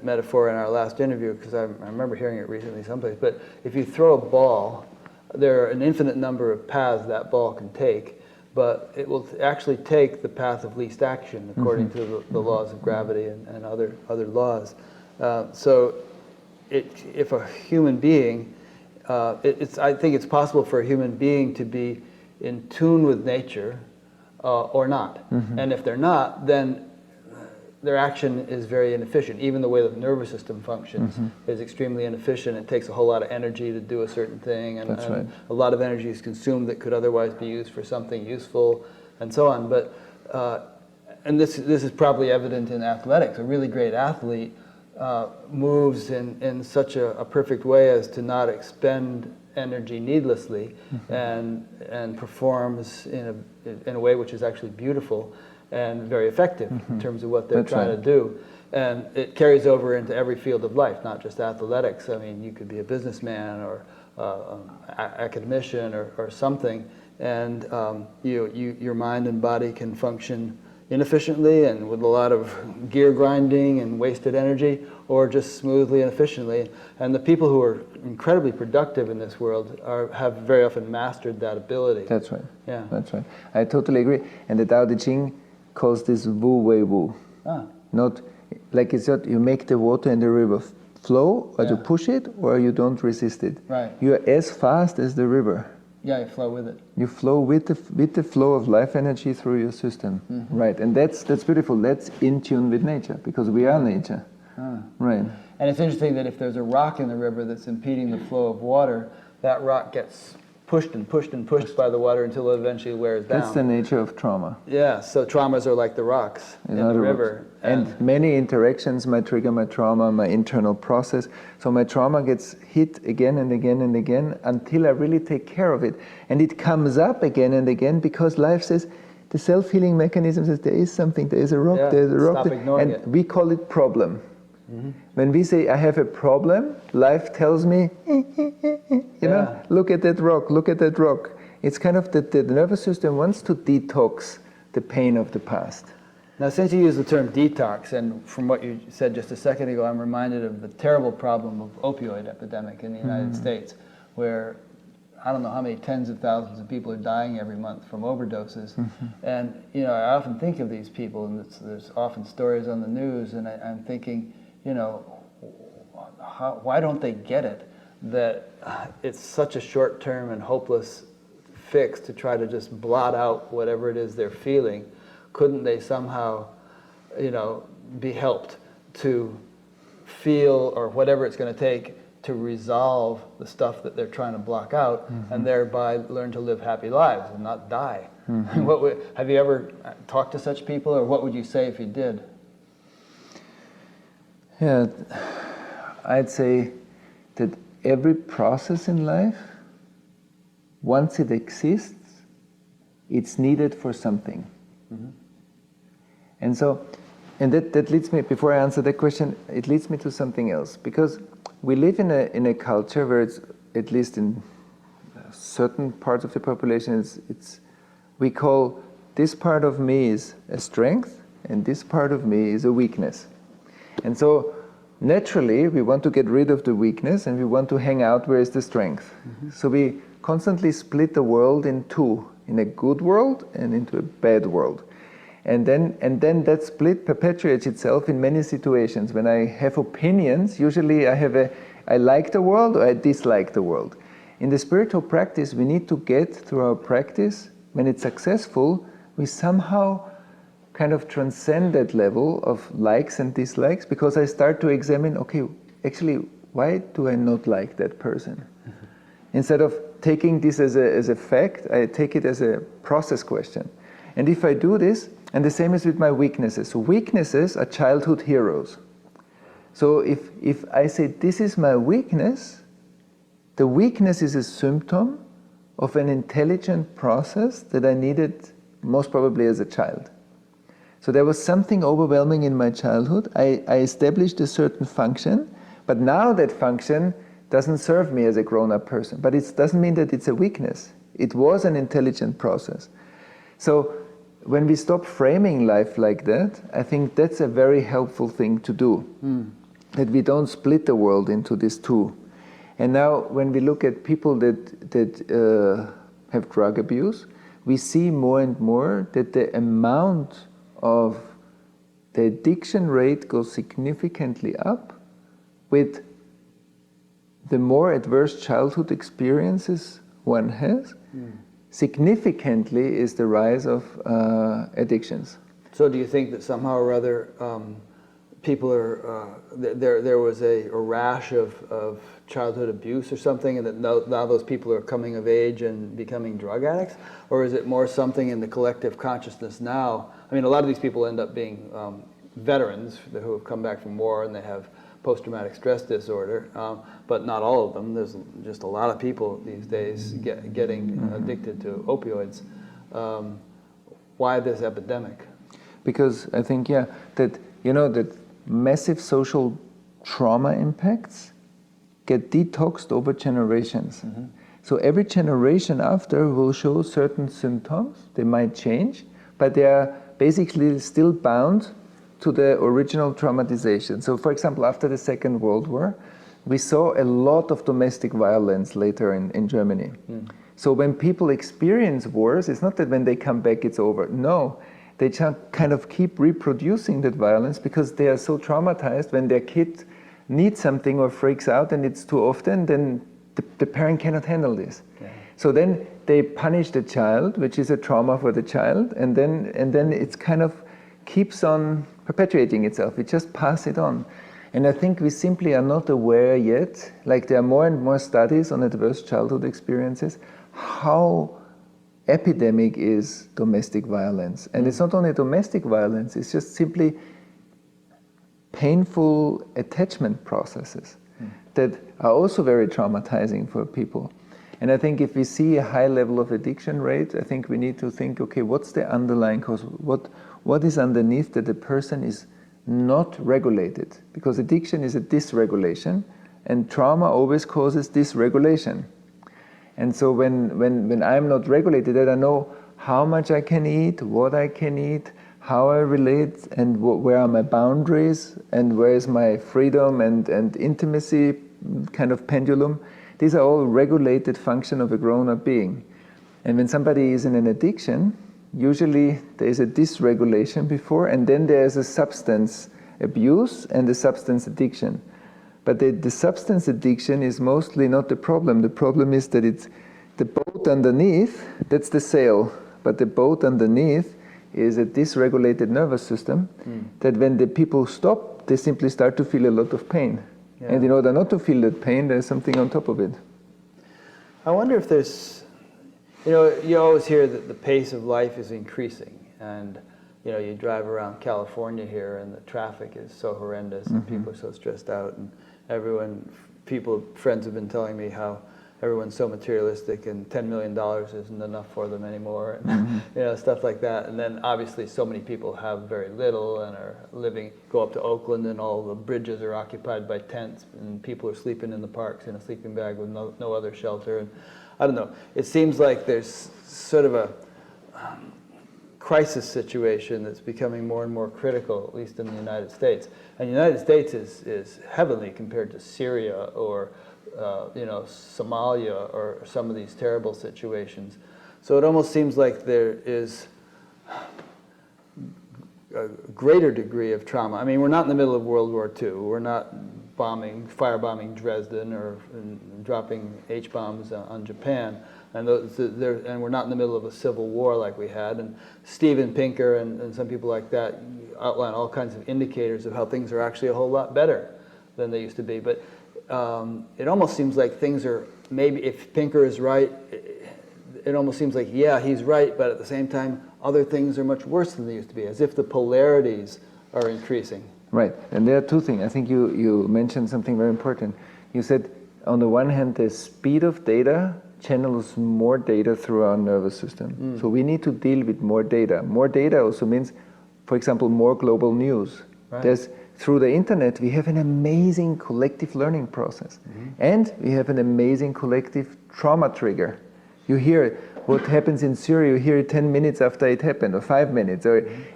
metaphor in our last interview because I remember hearing it recently someplace. But if you throw a ball, there are an infinite number of paths that ball can take. But it will actually take the path of least action according to the laws of gravity and other laws. So if a human being, I think it's possible for a human being to be in tune with nature or not. Mm-hmm. And if they're not, then their action is very inefficient. Even the way the nervous system functions is extremely inefficient. It takes a whole lot of energy to do a certain thing, and a lot of energy is consumed that could otherwise be used for something useful, and so on. But and this is probably evident in athletics. A really great athlete moves in such a perfect way as to not expend energy needlessly, and performs in a way which is actually beautiful and very effective in terms of what they're trying to do. And it carries over into every field of life, not just athletics. I mean, you could be a businessman or academician or something, and your mind and body can function inefficiently and with a lot of gear grinding and wasted energy, or just smoothly and efficiently. And the people who are incredibly productive in this world have very often mastered that ability. That's right. Yeah. That's right. I totally agree. And the Tao Te Ching calls this Wu Wei Wu. Not like it's not you make the water in the river flow, or you push it, or you don't resist it. Right. You are as fast as the river. Yeah, you flow with it. You flow with the flow of life energy through your system. Mm-hmm. Right. And that's beautiful. That's in tune with nature, because we are nature. Right. And it's interesting that if there's a rock in the river that's impeding the flow of water, that rock gets pushed and pushed and pushed by the water until it eventually wears down. That's the nature of trauma. Yeah, so traumas are like the rocks in the river. And many interactions might trigger my trauma, my internal process. So my trauma gets hit again and again and again until I really take care of it. And it comes up again and again because life says, the self-healing mechanism says there is something, there is a rock, there is a rock. Stop ignoring it. We call it problem. Mm-hmm. When we say, I have a problem, life tells me, look at that rock, look at that rock. It's kind of the nervous system wants to detox the pain of the past. Now, since you use the term detox, and from what you said just a second ago, I'm reminded of the terrible problem of opioid epidemic in the United States, where I don't know how many tens of thousands of people are dying every month from overdoses. And I often think of these people, and there's often stories on the news, and I'm thinking, why don't they get it that it's such a short-term and hopeless fix to try to just blot out whatever it is they're feeling, couldn't they somehow, be helped to feel, or whatever it's going to take, to resolve the stuff that they're trying to block out, and thereby learn to live happy lives and not die? Have you ever talked to such people, or what would you say if you did? Yeah, I'd say that every process in life, once it exists, it's needed for something. And so, and that leads me, before I answer that question, it leads me to something else. Because we live in a culture where it's, at least in certain parts of the population, we call this part of me is a strength, and this part of me is a weakness. And so, naturally, we want to get rid of the weakness, and we want to hang out where is the strength. So we constantly split the world in two, in a good world and into a bad world. And then that split perpetuates itself in many situations. When I have opinions, usually I like the world or I dislike the world. In the spiritual practice, we need to get through our practice, when it's successful, we somehow kind of transcend that level of likes and dislikes, because I start to examine, okay, actually, why do I not like that person? Instead of taking this as a fact, I take it as a process question. And if I do this, and the same is with my weaknesses. So weaknesses are childhood heroes. So if I say this is my weakness, the weakness is a symptom of an intelligent process that I needed most probably as a child. So there was something overwhelming in my childhood. I established a certain function, but now that function doesn't serve me as a grown-up person. But it doesn't mean that it's a weakness. It was an intelligent process. So when we stop framing life like that, I think that's a very helpful thing to do. That we don't split the world into these two. And now when we look at people that have drug abuse, we see more and more that the amount of the addiction rate goes significantly up with the more adverse childhood experiences one has. Significantly is the rise of addictions. So do you think that somehow or other people are, there was a rash of childhood abuse or something, and that now those people are coming of age and becoming drug addicts? Or is it more something in the collective consciousness now? I mean, a lot of these people end up being veterans who have come back from war, and they have post-traumatic stress disorder, but not all of them. There's just a lot of people these days getting addicted to opioids. Why this epidemic? Because I think, that massive social trauma impacts get detoxed over generations. So every generation after will show certain symptoms. They might change, but they are basically still bound to the original traumatization. So for example, after the Second World War, we saw a lot of domestic violence later in Germany. So when people experience wars, it's not that when they come back it's over. No, they just kind of keep reproducing that violence because they are so traumatized. When their kid needs something or freaks out and it's too often, then the parent cannot handle this. So then they punish the child, which is a trauma for the child, and then it's kind of keeps on perpetuating itself. We just pass it on. And I think we simply are not aware yet, like there are more and more studies on adverse childhood experiences, how epidemic is domestic violence. And it's not only domestic violence, it's just simply painful attachment processes that are also very traumatizing for people. And I think if we see a high level of addiction rate, I think we need to think, okay, what's the underlying cause? What is underneath that the person is not regulated? Because addiction is a dysregulation, and trauma always causes dysregulation. And so when I'm not regulated, then I know how much I can eat, what I can eat, how I relate, and where are my boundaries, and where is my freedom and intimacy kind of pendulum. These are all regulated function of a grown-up being. And when somebody is in an addiction, usually there is a dysregulation before, and then there is a substance abuse and a substance addiction. But the substance addiction is mostly not the problem. The problem is that the boat underneath, that's the sail, but the boat underneath is a dysregulated nervous system that when the people stop, they simply start to feel a lot of pain. Yeah. And in order not to feel that pain, there's something on top of it. I wonder if there's, you always hear that the pace of life is increasing, and you drive around California here and the traffic is so horrendous and people are so stressed out, and friends have been telling me how everyone's so materialistic and $10 million isn't enough for them anymore, and stuff like that. And then obviously so many people have very little and are go up to Oakland and all the bridges are occupied by tents and people are sleeping in the parks in a sleeping bag with no other shelter. And I don't know, it seems like there's sort of a crisis situation that's becoming more and more critical, at least in the United States. And the United States is heavenly compared to Syria or Somalia or some of these terrible situations. So it almost seems like there is a greater degree of trauma. I mean, we're not in the middle of World War II. We're not firebombing Dresden or dropping H-bombs on Japan. And we're not in the middle of a civil war like we had. And Steven Pinker and some people like that outline all kinds of indicators of how things are actually a whole lot better than they used to be. But it almost seems like things are, maybe if Pinker is right, it almost seems like, yeah, he's right, but at the same time, other things are much worse than they used to be, as if the polarities are increasing. Right, and there are two things. I think you mentioned something very important. You said, on the one hand, the speed of data channels more data through our nervous system. So we need to deal with more data. More data also means, for example, more global news. Right. Through the internet, we have an amazing collective learning process. And we have an amazing collective trauma trigger. You hear what happens in Syria, you hear it 10 minutes after it happened, or 5 minutes.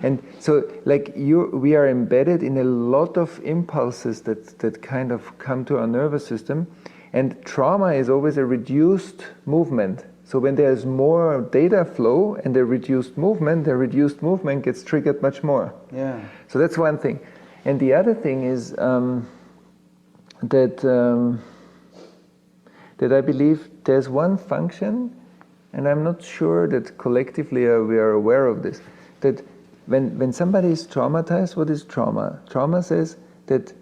And so we are embedded in a lot of impulses that kind of come to our nervous system. And trauma is always a reduced movement. So when there's more data flow and a reduced movement, the reduced movement gets triggered much more. Yeah. So that's one thing. And the other thing is that I believe there's one function, and I'm not sure that collectively we are aware of this, that when somebody is traumatized, what is trauma? Trauma says that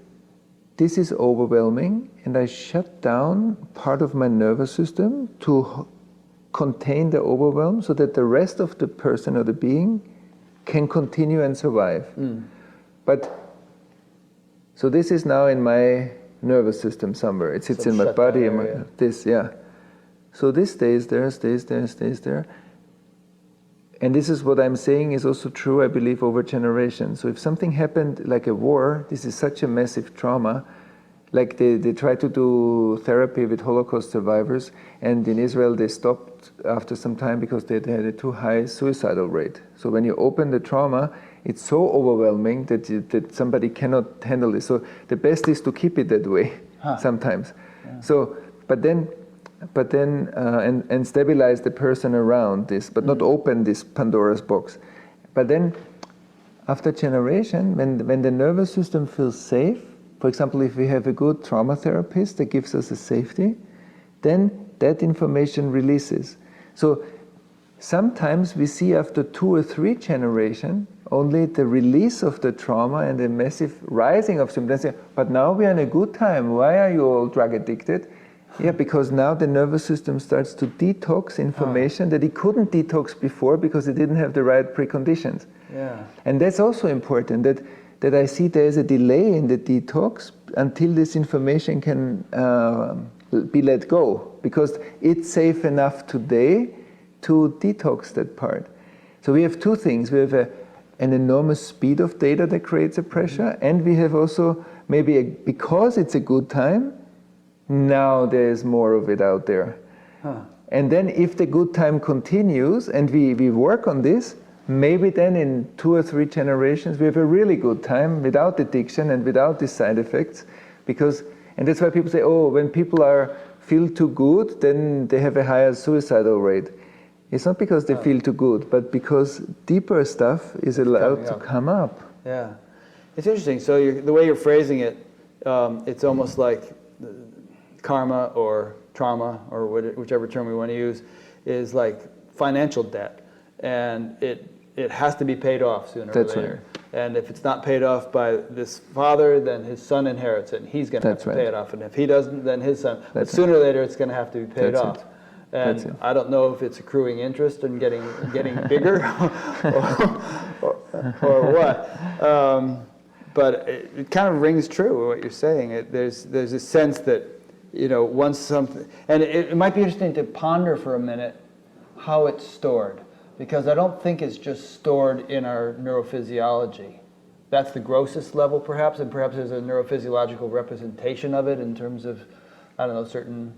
this is overwhelming, and I shut down part of my nervous system to contain the overwhelm so that the rest of the person or the being can continue and survive. So this is now in my nervous system somewhere. It sits in my body. So this stays there, stays there, stays there. And this is what I'm saying is also true, I believe, over generations. So if something happened like a war, this is such a massive trauma. Like they try to do therapy with Holocaust survivors, and in Israel they stopped after some time because they had a too high suicidal rate. So when you open the trauma, it's so overwhelming that somebody cannot handle it. So the best is to keep it that way sometimes. Yeah. So, but then stabilize the person around this, but not open this Pandora's box. But then, after generation, when the nervous system feels safe, for example, if we have a good trauma therapist that gives us a safety, then that information releases. So sometimes we see after 2 or 3 generations only the release of the trauma and the massive rising of symptoms. But now we are in a good time. Why are you all drug addicted? Yeah, because now the nervous system starts to detox information that it couldn't detox before because it didn't have the right preconditions. Yeah. And that's also important, that I see there's a delay in the detox until this information can be let go, because it's safe enough today to detox that part. So we have 2 things. We have an enormous speed of data that creates a pressure, and we have also maybe because it's a good time, now there's more of it out there. And then if the good time continues and we work on this, maybe then in 2 or 3 generations we have a really good time without addiction and without these side effects. And that's why people say, oh, when people feel too good, then they have a higher suicidal rate. It's not because they feel too good, but because deeper stuff is allowed to come up. Yeah. It's interesting. So the way you're phrasing it, it's almost like karma or trauma, or whichever term we want to use, is like financial debt, and it has to be paid off sooner or later. Right. And if it's not paid off by this father, then his son inherits it, and he's going to have to pay it off. And if he doesn't, then his son. But sooner or later, it's going to have to be paid off. And I don't know if it's accruing interest and getting bigger, or what. But it kind of rings true what you're saying. There's a sense that, once something, and it might be interesting to ponder for a minute how it's stored, because I don't think it's just stored in our neurophysiology. That's the grossest level, perhaps, and perhaps there's a neurophysiological representation of it in terms of, I don't know, certain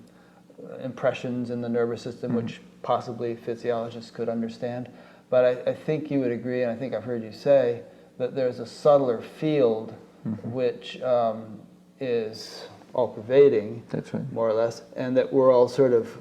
impressions in the nervous system, which possibly physiologists could understand. But I think you would agree, and I think I've heard you say, that there's a subtler field which is all-pervading, That's right. more or less, and that we're all sort of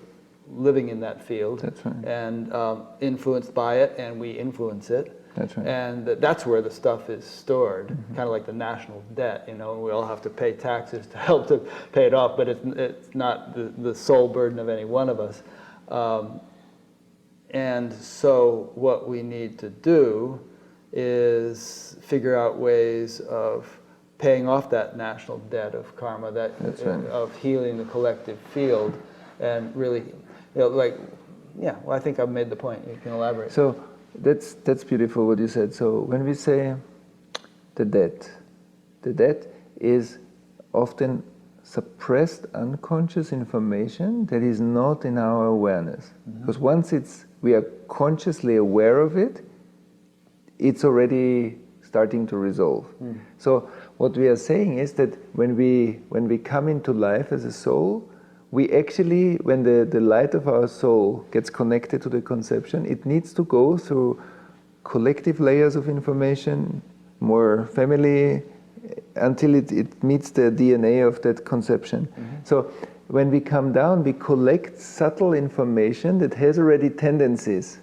living in that field. That's right. And influenced by it, and we influence it. That's right. And that's where the stuff is stored, kind of like the national debt, we all have to pay taxes to help to pay it off, but it's not the sole burden of any one of us. And so what we need to do is figure out ways of paying off that national debt of karma, of healing the collective field, and really, I think I've made the point. You can elaborate. So that's beautiful what you said. So when we say the debt is often suppressed unconscious information that is not in our awareness. Because once we are consciously aware of it, it's already starting to resolve. So what we are saying is that when we come into life as a soul, we actually, when the light of our soul gets connected to the conception, it needs to go through collective layers of information, more family, until it meets the DNA of that conception. So when we come down, we collect subtle information that has already tendencies.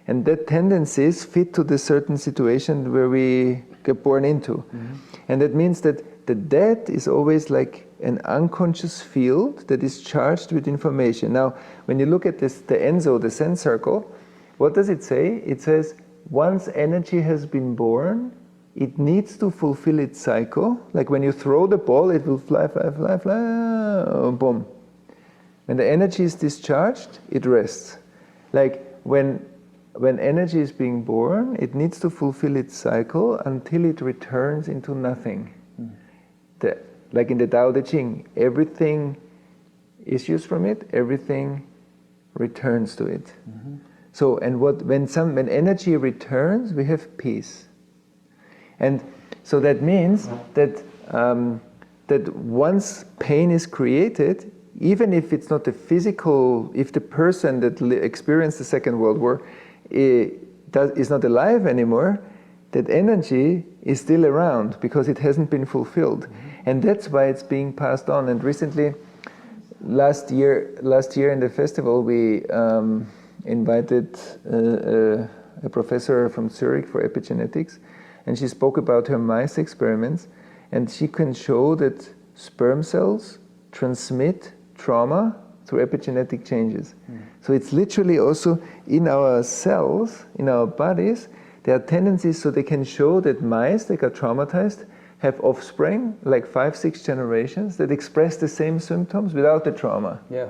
And that tendencies fit to the certain situation where we get born into. And that means that the debt is always like an unconscious field that is charged with information. Now, when you look at this, the Enso, the sense circle, what does it say? It says, once energy has been born, it needs to fulfill its cycle. Like when you throw the ball, it will fly, fly, fly, fly, boom. When the energy is discharged, it rests. Like when energy is being born, it needs to fulfill its cycle until it returns into nothing. Like in the Tao Te Ching, everything issues from it, everything returns to it. So, and when energy returns, we have peace. And so that means that that once pain is created, even if it's not if the person that experienced the Second World War is not alive anymore, that energy is still around because it hasn't been fulfilled. And that's why it's being passed on. And recently, last year in the festival, we invited a professor from Zurich for epigenetics, and she spoke about her mice experiments, and she can show that sperm cells transmit trauma through epigenetic changes. So it's literally also in our cells, in our bodies, there are tendencies so they can show that mice that got traumatized have offspring, like 5-6 generations, that express the same symptoms without the trauma. Yeah.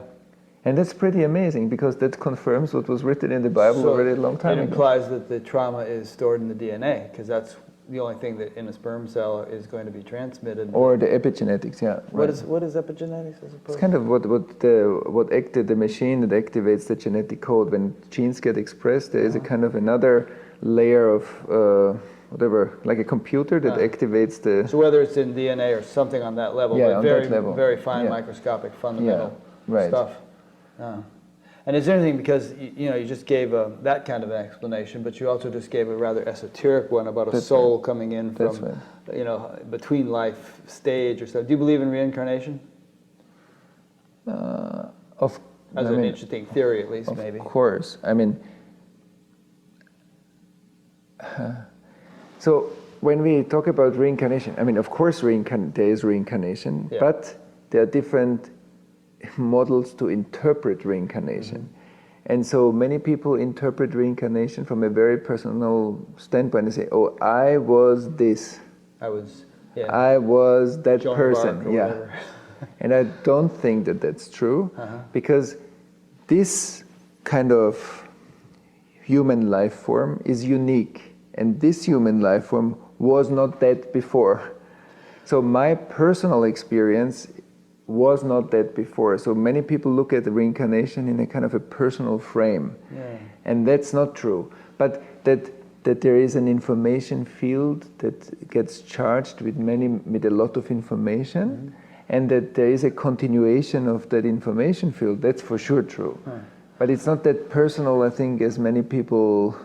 And that's pretty amazing, because that confirms what was written in the Bible already a long time ago. It implies that the trauma is stored in the DNA, because that's the only thing that in a sperm cell is going to be transmitted. Or the epigenetics, yeah. What is epigenetics, I suppose? It's kind of the machine that activates the genetic code. When genes get expressed, there is a kind of another layer of whatever, like a computer that activates the... So whether it's in DNA or something on that level, but very, that level. Very fine microscopic fundamental stuff. And it's interesting because you just gave that kind of an explanation, but you also just gave a rather esoteric one about a soul coming in from between life stage or so. Do you believe in reincarnation? As an interesting theory, at least, maybe. Of course. I mean, so when we talk about reincarnation, I mean, of course, there is reincarnation, but there are different models to interpret reincarnation. And so many people interpret reincarnation from a very personal standpoint and say, oh, I was this. I was that Joan person. And I don't think that that's true, because this kind of human life form is unique, and this human life form was not that before. So my personal experience was not that before. So many people look at the reincarnation in a kind of a personal frame, and that's not true. But that there is an information field that gets charged with a lot of information, and that there is a continuation of that information field, that's for sure true. But it's not that personal, I think, as many people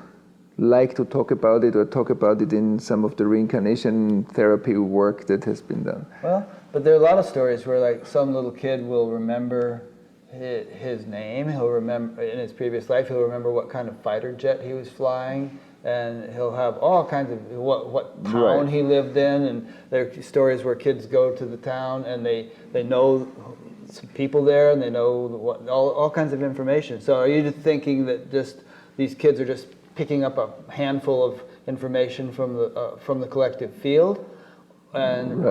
like to talk about it, or talk about it in some of the reincarnation therapy work that has been done. Well, but there are a lot of stories where, like, some little kid will remember his name, he'll remember in his previous life, he'll remember what kind of fighter jet he was flying, and he'll have all kinds of what town he lived in, and there are stories where kids go to the town and they know some people there, and they know all kinds of information. So are you thinking that just these kids are just picking up a handful of information from the collective field, and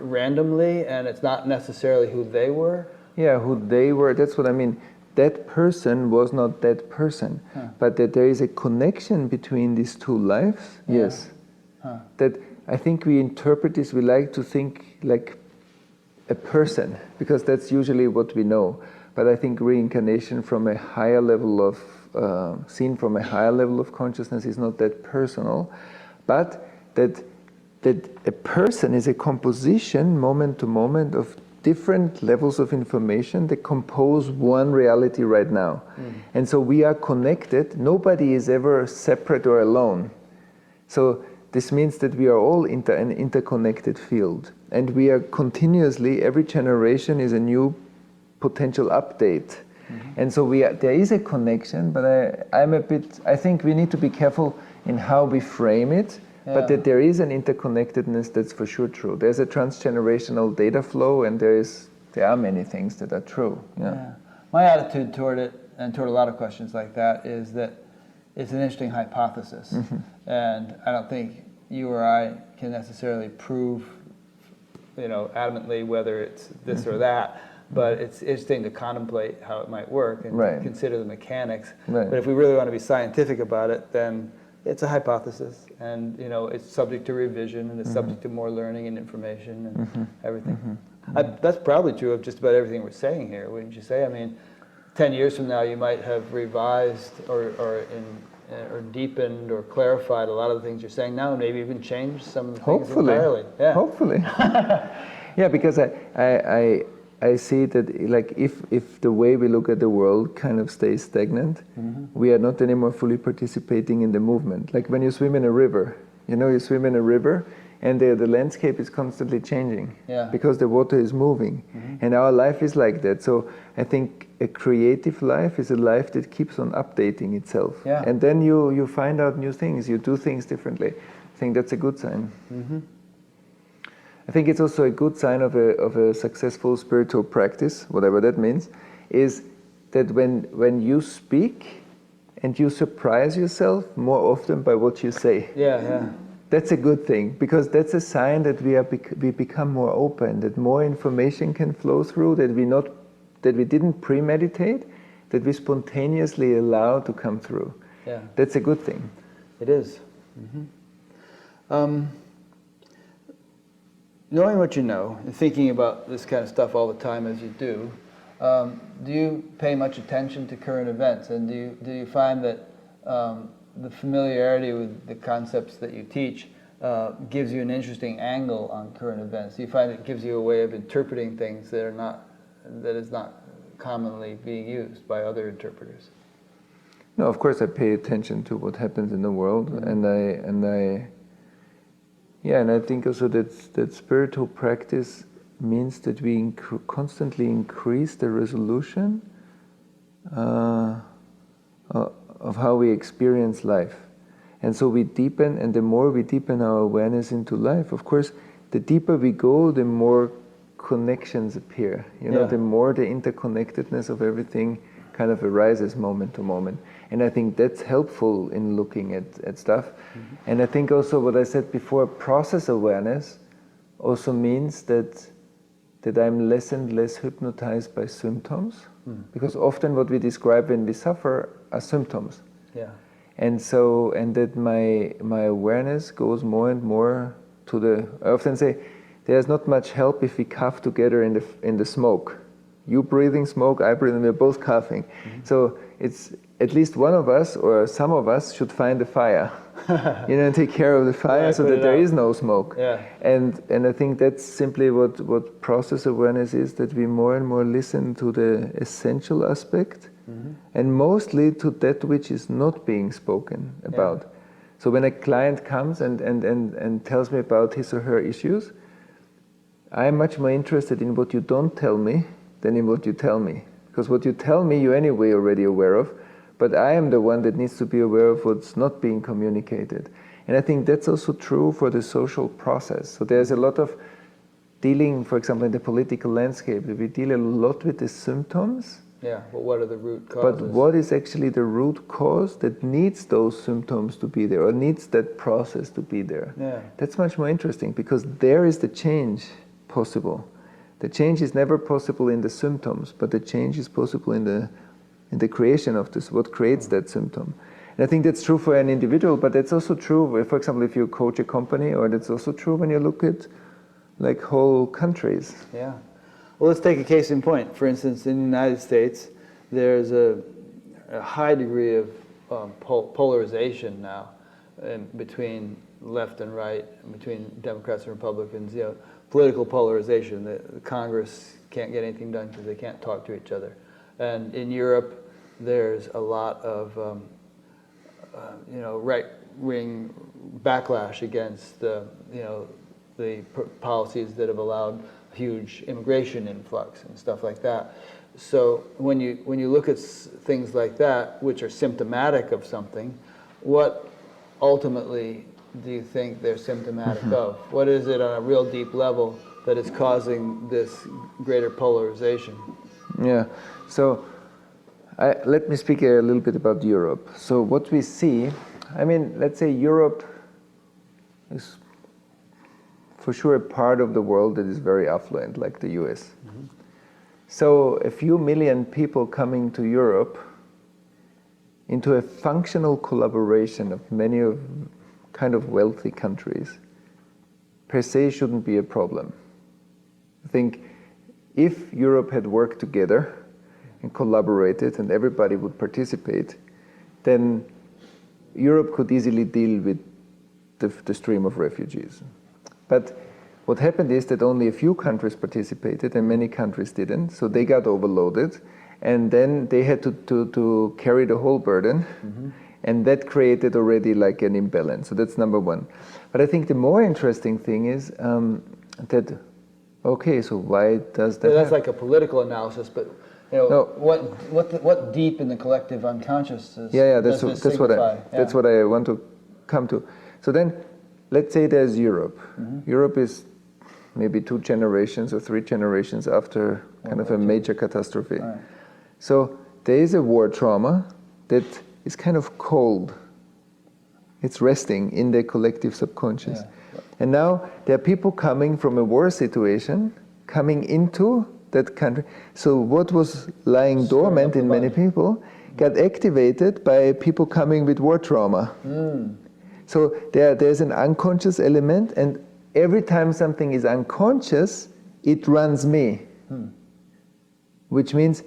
randomly, and it's not necessarily who they were? Yeah, who they were, that's what I mean. That person was not that person, but that there is a connection between these two lives, yes. That I think we interpret this, we like to think like a person, because that's usually what we know. But I think reincarnation from a higher level of, seen from a higher level of consciousness is not that personal, but that a person is a composition, moment to moment, of different levels of information that compose one reality right now. And so we are connected. Nobody is ever separate or alone. So this means that we are all an interconnected field. And we are continuously, every generation is a new potential update. And so there is a connection, but I think we need to be careful in how we frame it. But that there is an interconnectedness, that's for sure true. There's a transgenerational data flow, and there are many things that are true. My attitude toward it, and toward a lot of questions like that, is that it's an interesting hypothesis. And I don't think you or I can necessarily prove, adamantly whether it's this or that. But it's interesting to contemplate how it might work and to consider the mechanics. But if we really want to be scientific about it, then it's a hypothesis, and it's subject to revision, and it's subject to more learning and information and everything. That's probably true of just about everything we're saying here, wouldn't you say? I mean, 10 years from now, you might have revised or deepened or clarified a lot of the things you're saying now, and maybe even changed some of the things entirely. Hopefully. Yeah, because I see that, like, if the way we look at the world kind of stays stagnant, we are not anymore fully participating in the movement. Like when you swim in a river, you swim in a river, and the landscape is constantly changing because the water is moving. And our life is like that. So I think a creative life is a life that keeps on updating itself. And then you find out new things, you do things differently. I think that's a good sign. I think it's also a good sign of a successful spiritual practice, whatever that means, is that when you speak and you surprise yourself more often by what you say. That's a good thing, because that's a sign that we become more open, that more information can flow through, that we didn't premeditate, that we spontaneously allow to come through. That's a good thing. It is. Knowing what you know, and thinking about this kind of stuff all the time as you do you pay much attention to current events? And do you find that the familiarity with the concepts that you teach gives you an interesting angle on current events? Do you find it gives you a way of interpreting things that is not commonly being used by other interpreters? No, of course I pay attention to what happens in the world, and I think also that spiritual practice means that we constantly increase the resolution of how we experience life. And so we deepen, and the more we deepen our awareness into life, of course, the deeper we go, the more connections appear. You know, the more the interconnectedness of everything kind of arises moment to moment. And I think that's helpful in looking at stuff. And I think also what I said before, process awareness also means that I'm less and less hypnotized by symptoms, because often what we describe when we suffer are symptoms. Yeah. And that my awareness goes more and more to I often say, there's not much help if we cough together in the smoke. You breathing smoke, I breathing, we're both coughing. So it's at least one of us or some of us should find the fire, and take care of the fire so that there is no smoke. Yeah. And I think that's simply what process awareness is, that we more and more listen to the essential aspect and mostly to that which is not being spoken about. Yeah. So when a client comes and tells me about his or her issues, I'm much more interested in what you don't tell me than in what you tell me. Because what you tell me, you're anyway already aware of, but I am the one that needs to be aware of what's not being communicated. And I think that's also true for the social process. So there's a lot of dealing, for example, in the political landscape, we deal a lot with the symptoms. Yeah, but what are the root causes? But what is actually the root cause that needs those symptoms to be there, or needs that process to be there? Yeah. That's much more interesting, because there is the change possible. The change is never possible in the symptoms, but the change is possible in the creation of this, what creates that symptom. And I think that's true for an individual, but that's also true, for example, if you coach a company, or that's also true when you look at like whole countries. Yeah. Well, let's take a case in point. For instance, in the United States, there's a high degree of polarization now between left and right, between Democrats and Republicans. Political polarization. The Congress can't get anything done because they can't talk to each other. And in Europe, there's a lot of right-wing backlash against the policies that have allowed huge immigration influx and stuff like that. So when you look at things like that, which are symptomatic of something, what ultimately do you think they're symptomatic of? What is it on a real deep level that is causing this greater polarization? Yeah, so let me speak a little bit about Europe. So what we see, let's say Europe is for sure a part of the world that is very affluent, like the US. So a few million people coming to Europe into a functional collaboration of many of kind of wealthy countries per se shouldn't be a problem. I think if Europe had worked together and collaborated and everybody would participate, then Europe could easily deal with the stream of refugees. But what happened is that only a few countries participated and many countries didn't, so they got overloaded, and then they had to carry the whole burden, and that created already like an imbalance. So that's number one. But I think the more interesting thing is that, okay, so why does that that's like a political analysis, but what deep in the collective unconsciousness that's what I want to come to. So then, let's say there's Europe. Europe is maybe 2 generations or 3 generations after kind of a major catastrophe. Right. So there is a war trauma that is kind of cold. It's resting in the collective subconscious. Yeah. And now there are people coming from a war situation, coming into that country. So what was lying dormant in many people got activated by people coming with war trauma. So there's an unconscious element, and every time something is unconscious, it runs me. Which means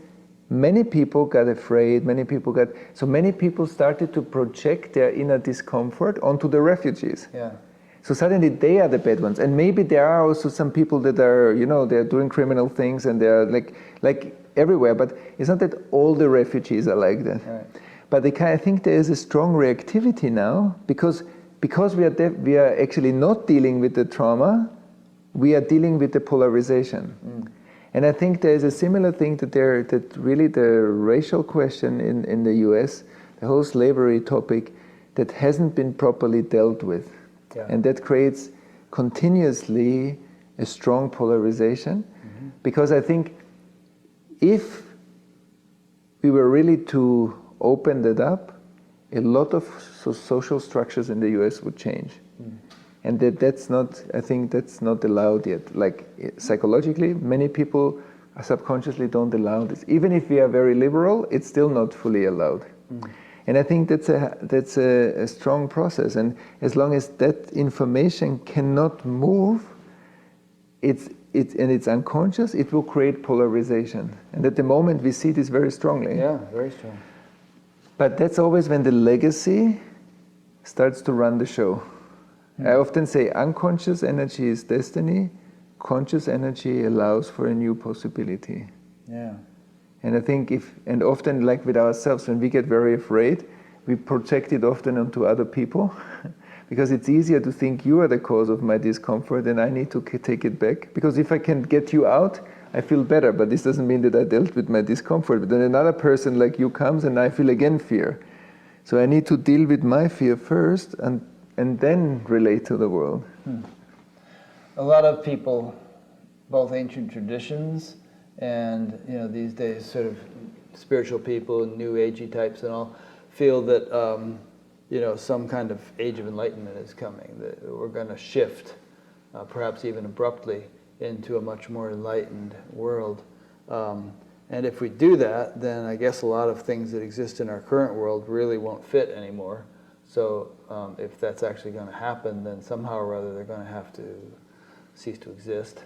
many people got afraid, many people started to project their inner discomfort onto the refugees. Yeah. So suddenly they are the bad ones. And maybe there are also some people that are, they're doing criminal things and they're like everywhere, but it's not that all the refugees are like that. Right. But I think there is a strong reactivity now because we are actually not dealing with the trauma, we are dealing with the polarization. And I think there is a similar thing that really the racial question in the US, the whole slavery topic, that hasn't been properly dealt with. Yeah. And that creates continuously a strong polarization. Because I think if we were really to open that up, a lot of social structures in the US would change. And that's not, I think that's not allowed yet. Like psychologically, many people subconsciously don't allow this. Even if we are very liberal, it's still not fully allowed. And I think that's a strong process. And as long as that information cannot move, and it's unconscious, it will create polarization. And at the moment we see this very strongly. Yeah, very strong. But that's always when the legacy starts to run the show. I often say unconscious energy is destiny, conscious energy allows for a new possibility. Yeah. And I think and often like with ourselves, when we get very afraid, we project it often onto other people because it's easier to think you are the cause of my discomfort and I need to take it back. Because if I can get you out, I feel better, but this doesn't mean that I dealt with my discomfort. But then another person like you comes and I feel again fear. So I need to deal with my fear first and then relate to the world. A lot of people, both ancient traditions and these days sort of spiritual people and new agey types and all, feel that some kind of age of enlightenment is coming, that we're going to shift, perhaps even abruptly, into a much more enlightened world. And if we do that, then I guess a lot of things that exist in our current world really won't fit anymore. So if that's actually going to happen, then somehow or other they're going to have to cease to exist.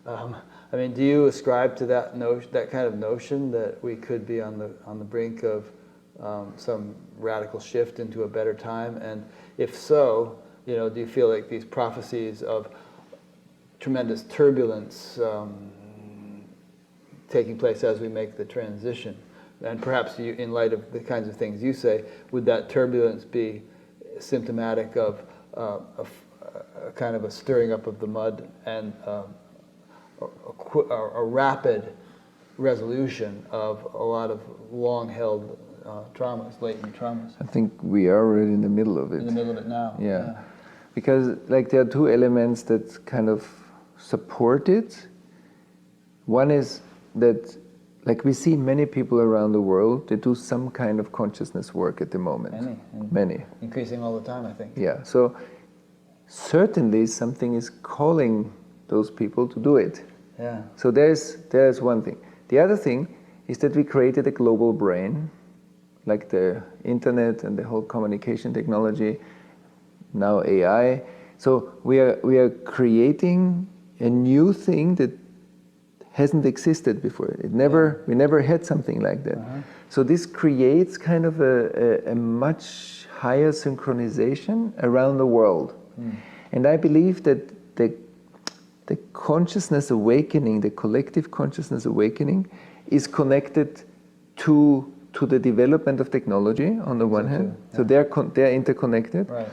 I mean, do you ascribe to that kind of notion that we could be on the brink of some radical shift into a better time? And if so, do you feel like these prophecies of tremendous turbulence taking place as we make the transition, and perhaps in light of the kinds of things you say, would that turbulence be symptomatic of a kind of a stirring up of the mud and a rapid resolution of a lot of long-held traumas, latent traumas? I think we are already in the middle of it. In the middle of it now. Yeah. Because like there are two elements that kind of support it. One is that like we see many people around the world, they do some kind of consciousness work at the moment. Many. Increasing all the time, I think. Yeah. So certainly something is calling those people to do it. Yeah. So there's one thing. The other thing is that we created a global brain, like the internet and the whole communication technology, now AI. So we are creating a new thing that hasn't existed before. We never had something like that. So this creates kind of a much higher synchronization around the world. And I believe that the consciousness awakening, the collective consciousness awakening, is connected to the development of technology on the one hand. So they're interconnected. Right.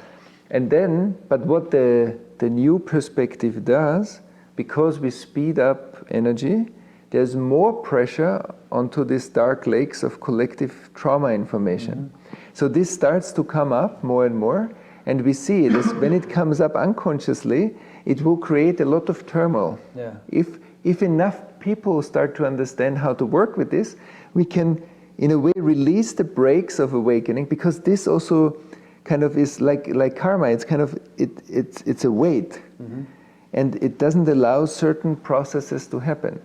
And then, but what the new perspective does, because we speed up energy, there's more pressure onto these dark lakes of collective trauma information. So this starts to come up more and more, and we see it as when it comes up unconsciously, it will create a lot of turmoil. Yeah. If enough people start to understand how to work with this, we can, in a way, release the brakes of awakening, because this also kind of is like karma. It's kind of it's a weight, and it doesn't allow certain processes to happen.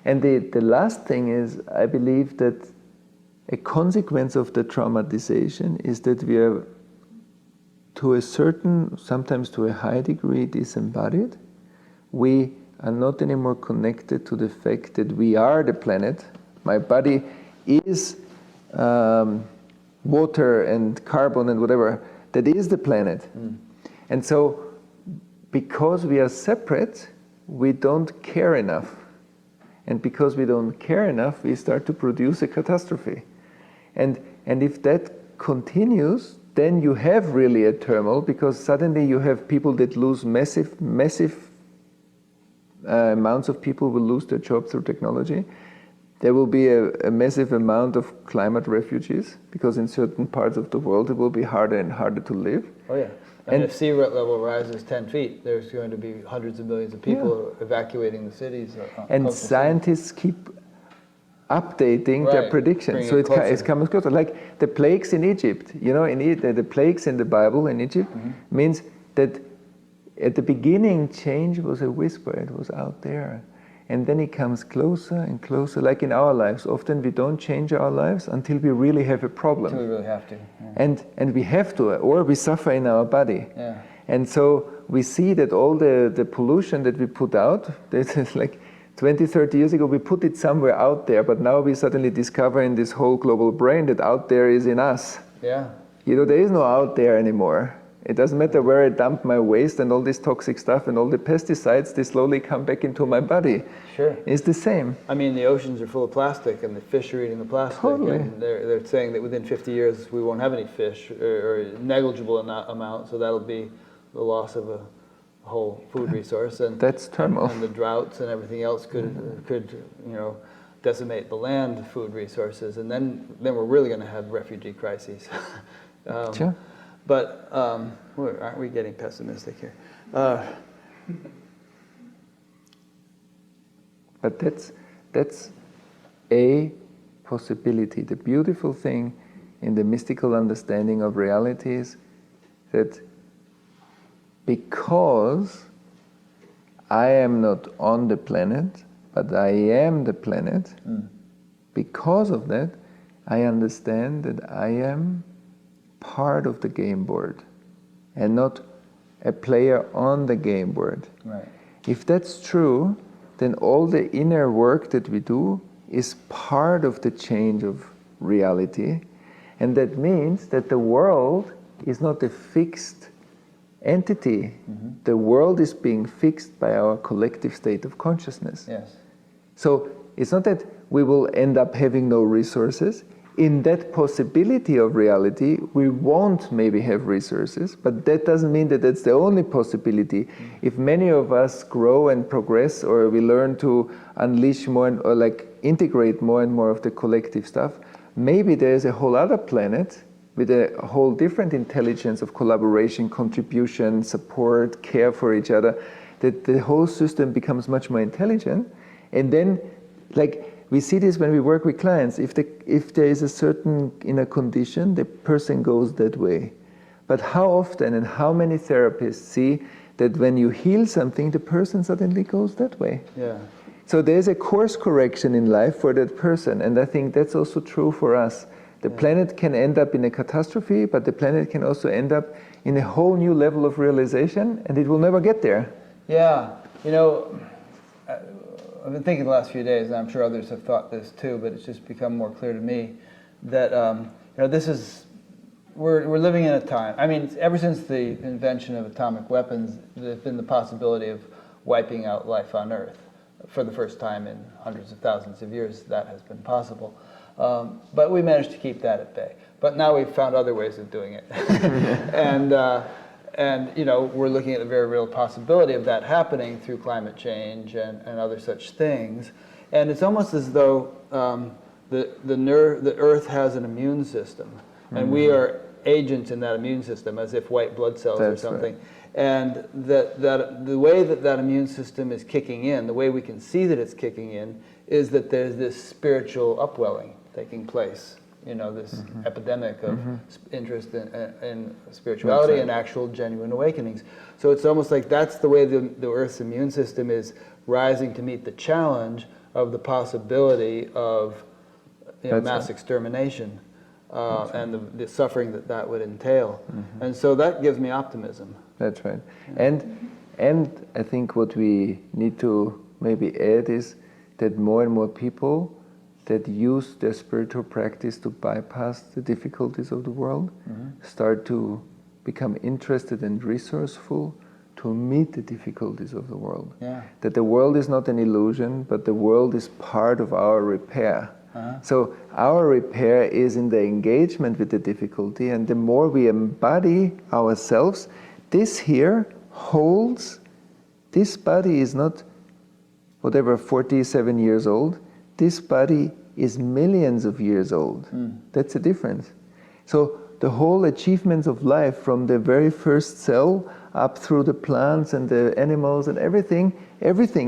And the last thing is, I believe that a consequence of the traumatization is that we are, to a certain, sometimes to a high degree, disembodied. We are not anymore connected to the fact that we are the planet. My body is water and carbon and whatever. That is the planet. And so, because we are separate, we don't care enough. And because we don't care enough, we start to produce a catastrophe. And if that continues, then you have really a turmoil, because suddenly you have people that lose massive amounts of people will lose their job through technology. There will be a massive amount of climate refugees, because in certain parts of the world it will be harder and harder to live. Oh yeah. And if sea level rises 10 feet, there's going to be hundreds of millions of people evacuating the cities. And scientists keep updating their predictions, so it comes closer. Like the plagues in Egypt, you know, the plagues in the Bible in Egypt means that at the beginning change was a whisper, it was out there. And then it comes closer and closer, like in our lives. Often we don't change our lives until we really have a problem. Until we really have to. And we have to, or we suffer in our body. And so we see that all the pollution that we put out, this is like 20, 30 years ago, we put it somewhere out there, but now we suddenly discover in this whole global brain that out there is in us. You know, there is no out there anymore. It doesn't matter where I dump my waste and all this toxic stuff and all the pesticides, they slowly come back into my body. It's the same. I mean, the oceans are full of plastic and the fish are eating the plastic. And they're saying that within 50 years we won't have any fish or a negligible amount, so that'll be the loss of a whole food resource. And that's terminal. And the droughts and everything else could you know, decimate the land food resources, and then we're really going to have refugee crises. But aren't we getting pessimistic here? But that's a possibility. The beautiful thing in the mystical understanding of reality is that because I am not on the planet, but I am the planet, because of that, I understand that I am part of the game board and not a player on the game board. If that's true, then all the inner work that we do is part of the change of reality, and that means that the world is not a fixed entity. The world is being fixed by our collective state of consciousness. So it's not that we will end up having no resources. In that possibility of reality, we won't maybe have resources, but that doesn't mean that that's the only possibility. If many of us grow and progress, or we learn to unleash more or like integrate more and more of the collective stuff, maybe there's a whole other planet with a whole different intelligence of collaboration, contribution, support, care for each other, that the whole system becomes much more intelligent. And then, like, we see this when we work with clients. If there is a certain inner condition, the person goes that way. But how often and how many therapists see that when you heal something, the person suddenly goes that way? So there's a course correction in life for that person, and I think that's also true for us. The planet can end up in a catastrophe, but the planet can also end up in a whole new level of realization, and it will never get there. You know, I've been thinking the last few days, and I'm sure others have thought this too, but it's just become more clear to me that you know, this is, we're living in a time. I mean, ever since the invention of atomic weapons, there's been the possibility of wiping out life on Earth. For the first time in hundreds of thousands of years, that has been possible. But we managed to keep that at bay. But now we've found other ways of doing it. And you know, we're looking at the very real possibility of that happening through climate change and other such things. And it's almost as though the Earth has an immune system, and we are agents in that immune system, as if white blood cells or something. And that the way that immune system is kicking in, the way we can see that it's kicking in, is that there's this spiritual upwelling taking place. You know, this epidemic of interest in spirituality and actual genuine awakenings. So it's almost like that's the way the Earth's immune system is rising to meet the challenge of the possibility of mass extermination and the suffering that would entail. And so that gives me optimism. That's right. And I think what we need to maybe add is that more and more people that use their spiritual practice to bypass the difficulties of the world start to become interested and resourceful to meet the difficulties of the world. That the world is not an illusion, but the world is part of our repair. So our repair is in the engagement with the difficulty, and the more we embody ourselves, this here holds, this body is not whatever 47 years old, this body is millions of years old. That's the difference. So the whole achievements of life, from the very first cell up through the plants and the animals and everything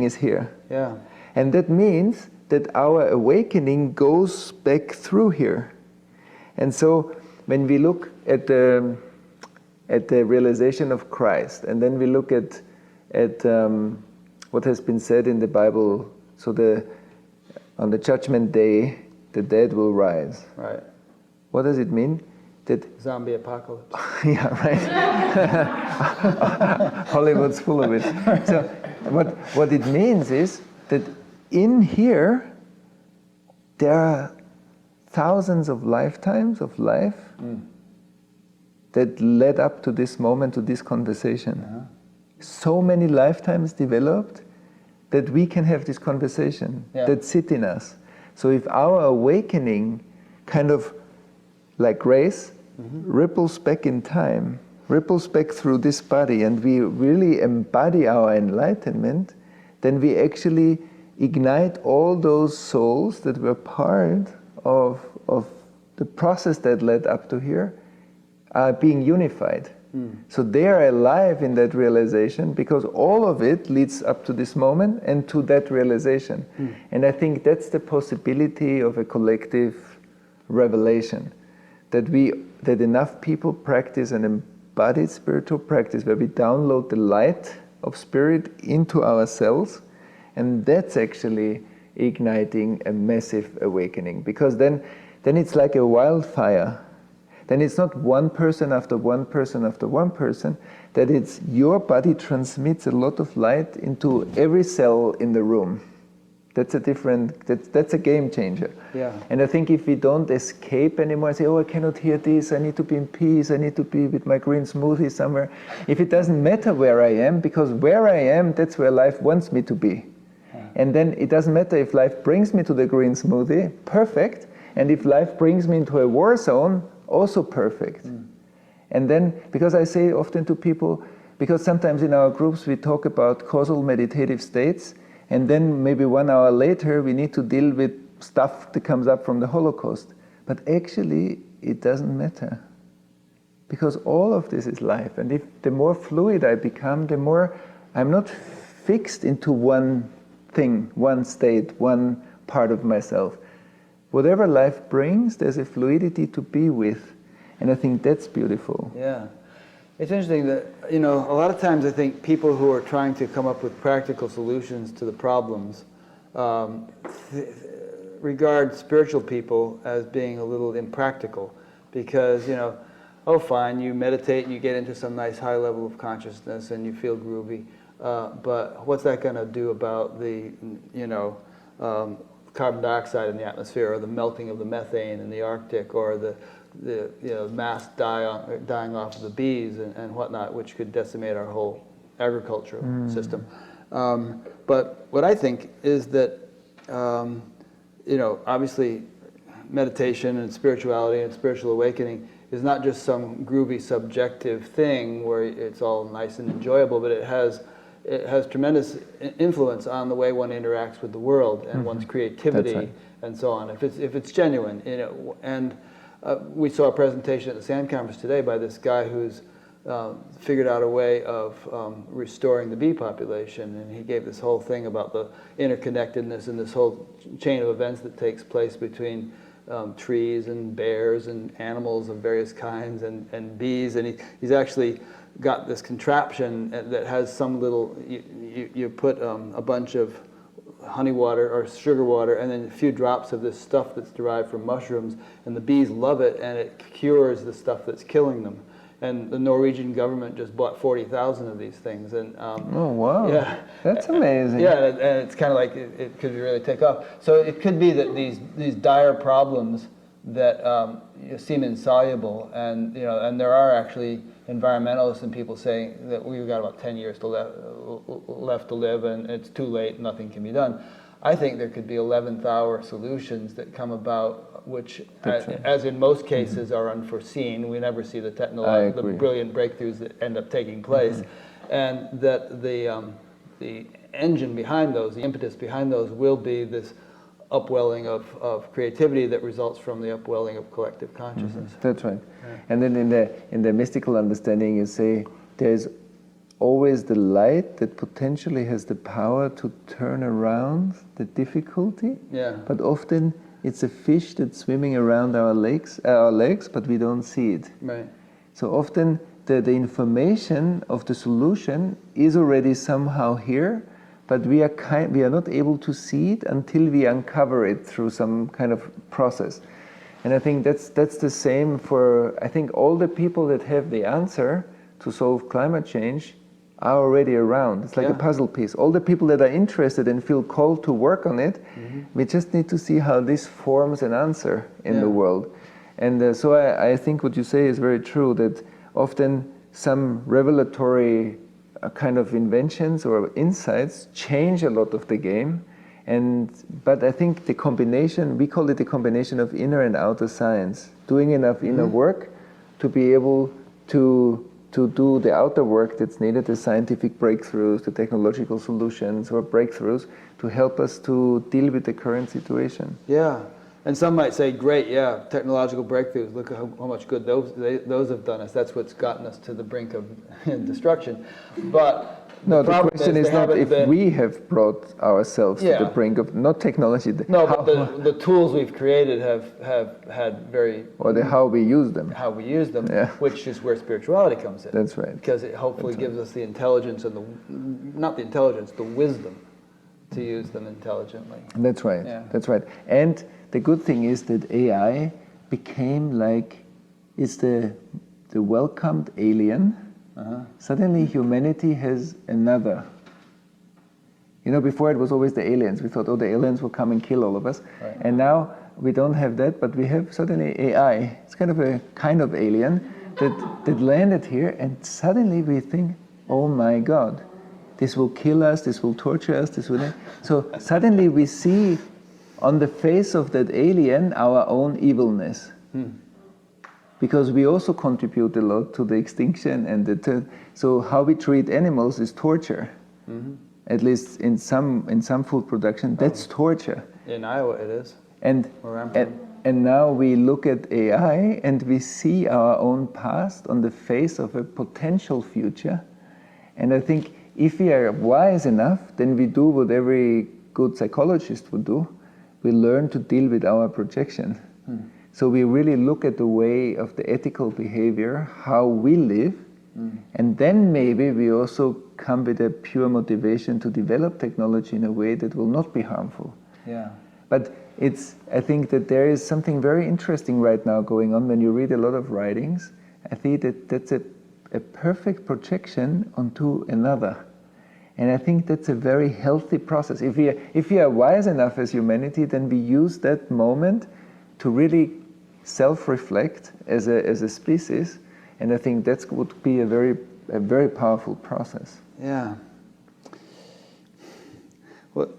is here. Yeah. And that means that our awakening goes back through here. And so when we look at the realization of Christ, and then we look at what has been said in the Bible, so on the judgment day, the dead will rise. Right. What does it mean? That zombie apocalypse. Yeah, right. Hollywood's full of it. So what it means is that in here there are thousands of lifetimes of life that led up to this moment, to this conversation. So many lifetimes developed that we can have this conversation that sit in us. So if our awakening kind of like grace ripples back in time, ripples back through this body, and we really embody our enlightenment, then we actually ignite all those souls that were part of the process that led up to here, being unified. So they are alive in that realization because all of it leads up to this moment and to that realization. And I think that's the possibility of a collective revelation, that enough people practice an embodied spiritual practice where we download the light of spirit into ourselves, and that's actually igniting a massive awakening, because then it's like a wildfire. Then it's not one person after one person after one person, that it's your body transmits a lot of light into every cell in the room. That's a game changer. Yeah. And I think if we don't escape anymore and say, oh, I cannot hear this, I need to be in peace, I need to be with my green smoothie somewhere. If it doesn't matter where I am, because where I am, that's where life wants me to be. And then it doesn't matter if life brings me to the green smoothie, perfect. And if life brings me into a war zone, also perfect. And then, because I say often to people, because sometimes in our groups we talk about causal meditative states, and then maybe 1 hour later we need to deal with stuff that comes up from the Holocaust. But actually it doesn't matter, because all of this is life. And if the more fluid I become, the more I'm not fixed into one thing, one state, one part of myself. Whatever life brings, there's a fluidity to be with. And I think that's beautiful. Yeah. It's interesting that, a lot of times I think people who are trying to come up with practical solutions to the problems regard spiritual people as being a little impractical, because, oh fine, you meditate and you get into some nice high level of consciousness and you feel groovy, but what's that going to do about the, carbon dioxide in the atmosphere, or the melting of the methane in the Arctic, or the mass dying off of the bees and whatnot, which could decimate our whole agricultural system. But what I think is that, obviously meditation and spirituality and spiritual awakening is not just some groovy subjective thing where it's all nice and enjoyable, but it has tremendous influence on the way one interacts with the world and one's creativity and so on. If it's genuine, and we saw a presentation at the SAND conference today by this guy who's figured out a way of restoring the bee population, and he gave this whole thing about the interconnectedness and this whole chain of events that takes place between trees and bears and animals of various kinds and bees, and he's actually got this contraption that has some little, you put a bunch of honey water or sugar water and then a few drops of this stuff that's derived from mushrooms, and the bees love it, and it cures the stuff that's killing them. And the Norwegian government just bought 40,000 of these things. And oh wow! Yeah, that's amazing. Yeah, and it's kind of like it could really take off. So it could be that these dire problems that seem insoluble, and and there are actually environmentalists and people saying that we've got about 10 years left to live, and it's too late, nothing can be done. I think there could be 11th hour solutions that come about, which, as in most cases, are unforeseen. We never see the brilliant breakthroughs that end up taking place, and that the engine behind those, the impetus behind those, will be this upwelling of creativity that results from the upwelling of collective consciousness. That's right. Yeah. And then in the mystical understanding, you say there's always the light that potentially has the power to turn around the difficulty. Yeah. But often it's a fish that's swimming around our legs, but we don't see it. Right. So often the information of the solution is already somehow here, but we are not able to see it until we uncover it through some kind of process. And I think that's the same for, I think, all the people that have the answer to solve climate change are already around. It's like a puzzle piece. All the people that are interested and feel called to work on it, we just need to see how this forms an answer in the world. And so I think what you say is very true, that often some revelatory kind of inventions or insights change a lot of the game. But I think the combination, we call it the combination of inner and outer science, doing enough inner work to be able to do the outer work that's needed, the scientific breakthroughs, the technological solutions or breakthroughs to help us to deal with the current situation. Yeah, and some might say, great, technological breakthroughs, look at how much good those have done us. That's what's gotten us to the brink of destruction. But no, the question is not if we have brought ourselves to the brink of, not technology. No, but the tools we've created have had very... Or how we use them. How we use them, which is where spirituality comes in. That's right. Because it hopefully gives us the intelligence and not the intelligence, the wisdom to use them intelligently. That's right, that's right. And the good thing is that AI became it's the welcomed alien. Suddenly humanity has another. Before it was always the aliens. We thought, the aliens will come and kill all of us. Right. And now we don't have that, but we have suddenly AI. It's kind of alien that landed here, and suddenly we think, oh my God, this will kill us, this will torture us, this will... So suddenly we see on the face of that alien our own evilness. Because we also contribute a lot to the extinction and so how we treat animals is torture. At least in some food production, that's torture. In Iowa it is. And now we look at AI and we see our own past on the face of a potential future. And I think if we are wise enough, then we do what every good psychologist would do. We learn to deal with our projection. So we really look at the way of the ethical behavior, how we live, and then maybe we also come with a pure motivation to develop technology in a way that will not be harmful. Yeah. But I think that there is something very interesting right now going on when you read a lot of writings. I think that's a perfect projection onto another. And I think that's a very healthy process. If we are wise enough as humanity, then we use that moment to really self-reflect as a species, and I think that would be a very powerful process. Yeah. Well,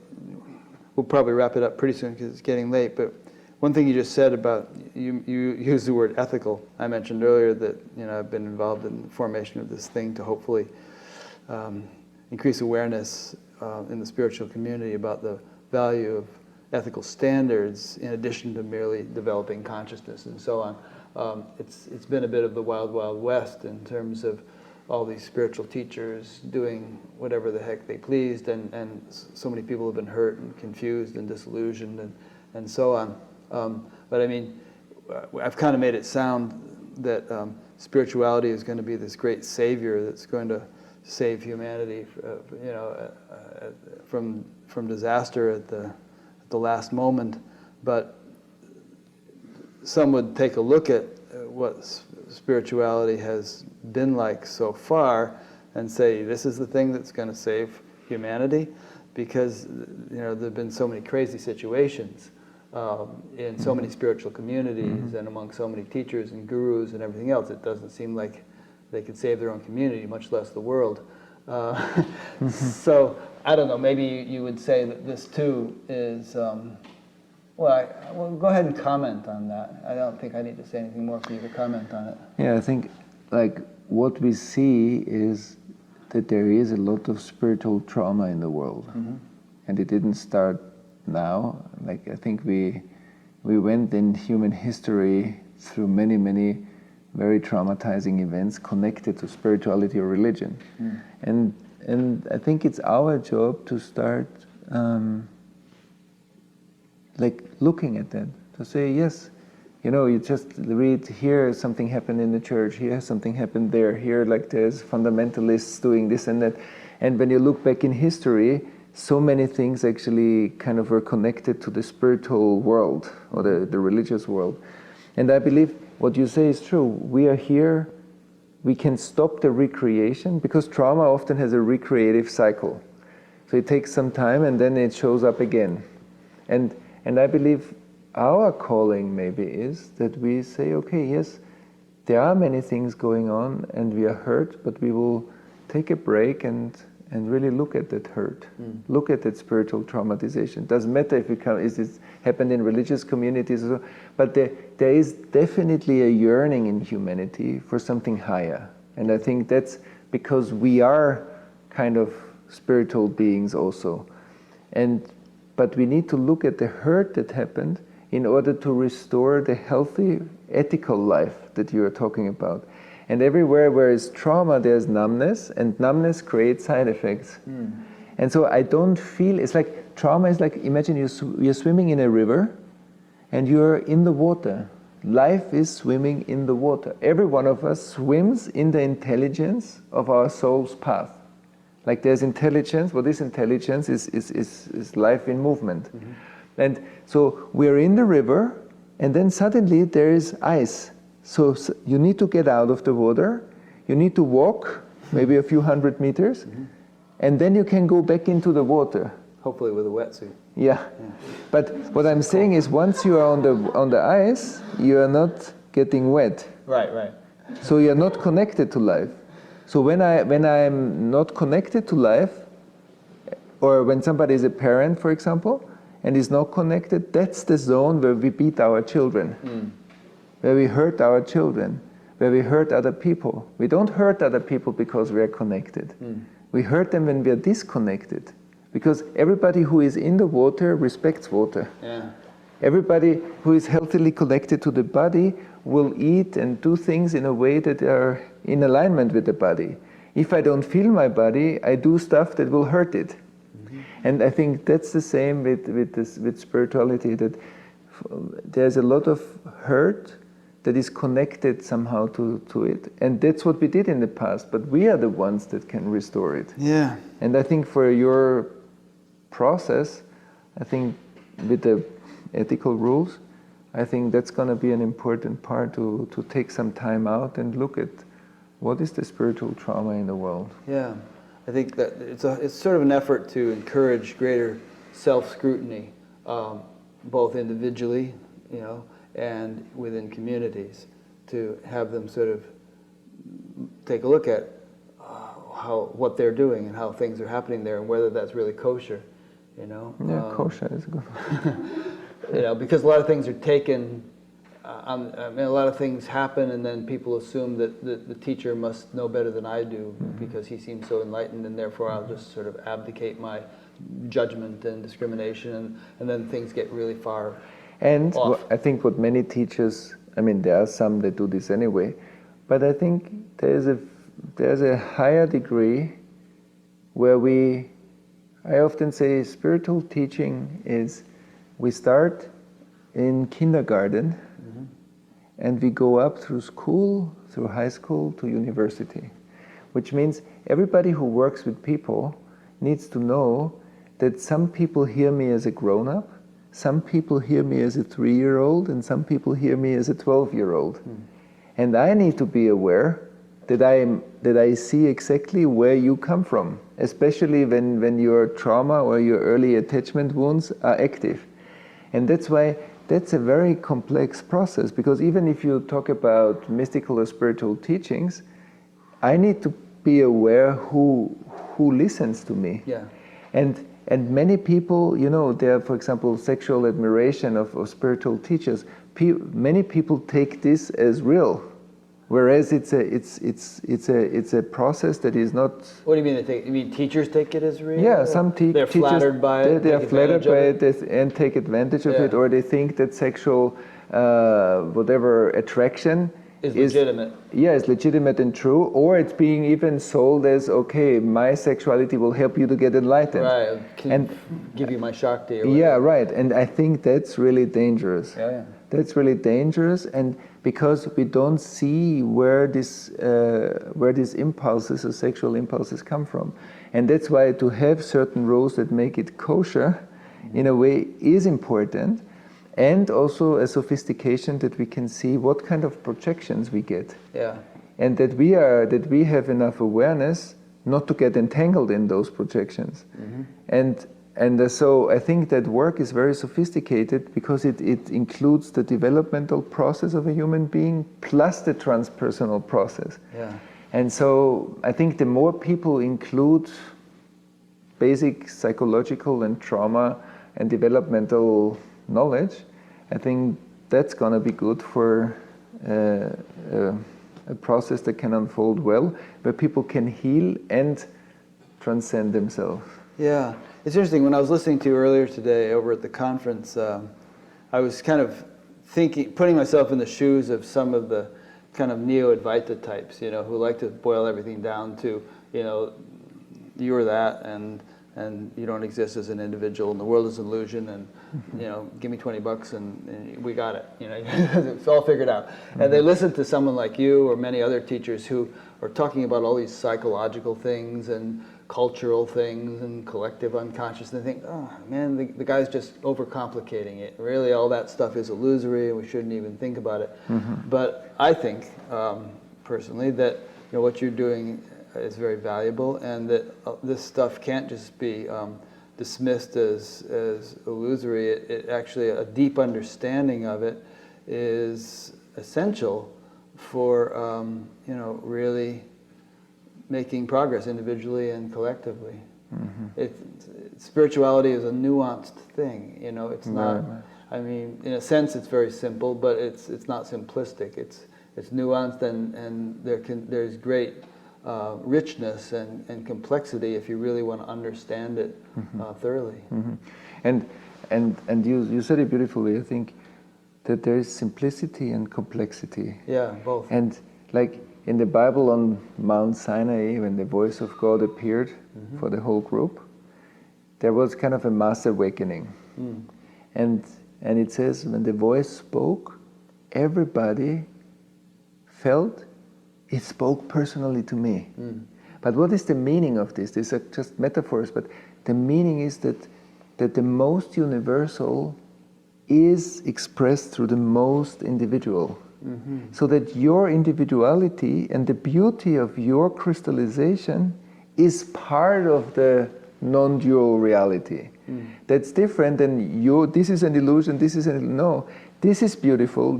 we'll probably wrap it up pretty soon because it's getting late. But one thing you just said about you used the word ethical. I mentioned earlier that I've been involved in the formation of this thing to hopefully increase awareness in the spiritual community about the value of ethical standards in addition to merely developing consciousness and so on. It's been a bit of the wild, wild west in terms of all these spiritual teachers doing whatever the heck they pleased, and so many people have been hurt and confused and disillusioned and so on. But I mean, I've kind of made it sound that spirituality is going to be this great savior that's going to save humanity, from disaster at the last moment. But some would take a look at what spirituality has been like so far and say, this is the thing that's going to save humanity, because there have been so many crazy situations in so many spiritual communities and among so many teachers and gurus and everything else. It doesn't seem like they could save their own community, much less the world. So I don't know, maybe you would say that this too is, well, go ahead and comment on that. I don't think I need to say anything more for you to comment on it. Yeah, I think what we see is that there is a lot of spiritual trauma in the world. And it didn't start now. Like, I think we went in human history through many, many very traumatizing events connected to spirituality or religion. And I think it's our job to start like looking at that, to say, yes, you know, you just read, here something happened in the church, here something happened there, here like there's fundamentalists doing this and that. And when you look back in history, so many things actually kind of were connected to the spiritual world or the religious world. And I believe what you say is true. We are here, we can stop the recreation, because trauma often has a recreative cycle. So it takes some time and then it shows up again. And I believe our calling maybe is that we say, okay, yes, there are many things going on and we are hurt, but we will take a break and really look at that hurt, look at that spiritual traumatization. It doesn't matter if it happened in religious communities or so, but there is definitely a yearning in humanity for something higher. And I think that's because we are kind of spiritual beings also. But we need to look at the hurt that happened in order to restore the healthy, ethical life that you are talking about. And everywhere where is trauma, there's numbness, and numbness creates side effects. And so I don't feel, it's like, trauma is like, imagine you're swimming in a river, and you're in the water. Life is swimming in the water. Every one of us swims in the intelligence of our soul's path. Like there's intelligence, what is intelligence is life in movement. And so we're in the river, and then suddenly there is ice. So you need to get out of the water, you need to walk maybe a few hundred meters, and then you can go back into the water. Hopefully with a wetsuit. Yeah. But what I'm saying is, once you are on the ice, you are not getting wet. Right. So you're not connected to life. So when I'm not connected to life, or when somebody is a parent, for example, and is not connected, that's the zone where we beat our children, where we hurt our children, where we hurt other people. We don't hurt other people because we are connected. We hurt them when we are disconnected, because everybody who is in the water respects water. Yeah. Everybody who is healthily connected to the body will eat and do things in a way that are in alignment with the body. If I don't feel my body, I do stuff that will hurt it. And I think that's the same with spirituality, that there's a lot of hurt that is connected somehow to it. And that's what we did in the past, but we are the ones that can restore it. Yeah. And I think for your process, I think with the ethical rules, I think that's going to be an important part to take some time out and look at what is the spiritual trauma in the world. Yeah, I think that it's sort of an effort to encourage greater self-scrutiny, both individually, and within communities, to have them sort of take a look at what they're doing and how things are happening there, and whether that's really kosher. Yeah, kosher is a good one. Because a lot of things are taken. A lot of things happen, and then people assume that the teacher must know better than I do because he seems so enlightened, and therefore I'll just sort of abdicate my judgment and discrimination, and then things get really far off. I think what many teachers, there are some that do this anyway, but I think there's a higher degree where I often say spiritual teaching is, we start in kindergarten, and we go up through school, through high school, to university. Which means everybody who works with people needs to know that some people hear me as a grown-up, some people hear me as a 3-year-old, and some people hear me as a 12-year-old. And I need to be aware that I see exactly where you come from, especially when your trauma or your early attachment wounds are active. And that's why that's a very complex process, because even if you talk about mystical or spiritual teachings, I need to be aware who listens to me. Yeah. And many people, there are, for example, sexual admiration of spiritual teachers. Many people take this as real, Whereas it's a process that is not. What do you mean? You mean teachers take it as real? Yeah, some they're teachers flattered by it. They are flattered by it and take advantage of it, or they think that sexual whatever attraction is legitimate. Yeah, it's legitimate and true, or it's being even sold as, okay, my sexuality will help you to get enlightened. Right, and give you my Shakti. Or yeah, right, and I think that's really dangerous. Yeah. That's really dangerous, and because we don't see where these impulses or sexual impulses come from. And that's why to have certain rules that make it kosher, in a way, is important. And also a sophistication that we can see what kind of projections we get. Yeah. And that we have enough awareness not to get entangled in those projections. And so I think that work is very sophisticated because it includes the developmental process of a human being plus the transpersonal process. Yeah. And so I think the more people include basic psychological and trauma and developmental knowledge, I think that's going to be good for a process that can unfold well, where people can heal and transcend themselves. Yeah, it's interesting. When I was listening to you earlier today over at the conference, I was kind of putting myself in the shoes of some of the kind of neo-Advaita types, who like to boil everything down to, you are that, and you don't exist as an individual, and the world is an illusion, and give me $20 and we got it. It's all figured out. And they listen to someone like you or many other teachers who are talking about all these psychological things and cultural things and collective unconscious, and they think, oh man, the guy's just overcomplicating it. Really, all that stuff is illusory, and we shouldn't even think about it. But I think, personally, that what you're doing is very valuable, and that this stuff can't just be dismissed as illusory. It actually, a deep understanding of it is essential for really making progress individually and collectively. Spirituality is a nuanced thing. It's not. I mean, in a sense, it's very simple, but it's not simplistic. It's nuanced, and there's great richness and complexity if you really want to understand it thoroughly. And you said it beautifully. I think that there is simplicity and complexity. Yeah, both. And like in the Bible on Mount Sinai, when the voice of God appeared for the whole group, there was kind of a mass awakening. And it says when the voice spoke, everybody felt it spoke personally to me. But what is the meaning of this? These are just metaphors, but the meaning is that the most universal is expressed through the most individual. So that your individuality and the beauty of your crystallization is part of the non-dual reality. That's different than this is an illusion, this is no, this is beautiful,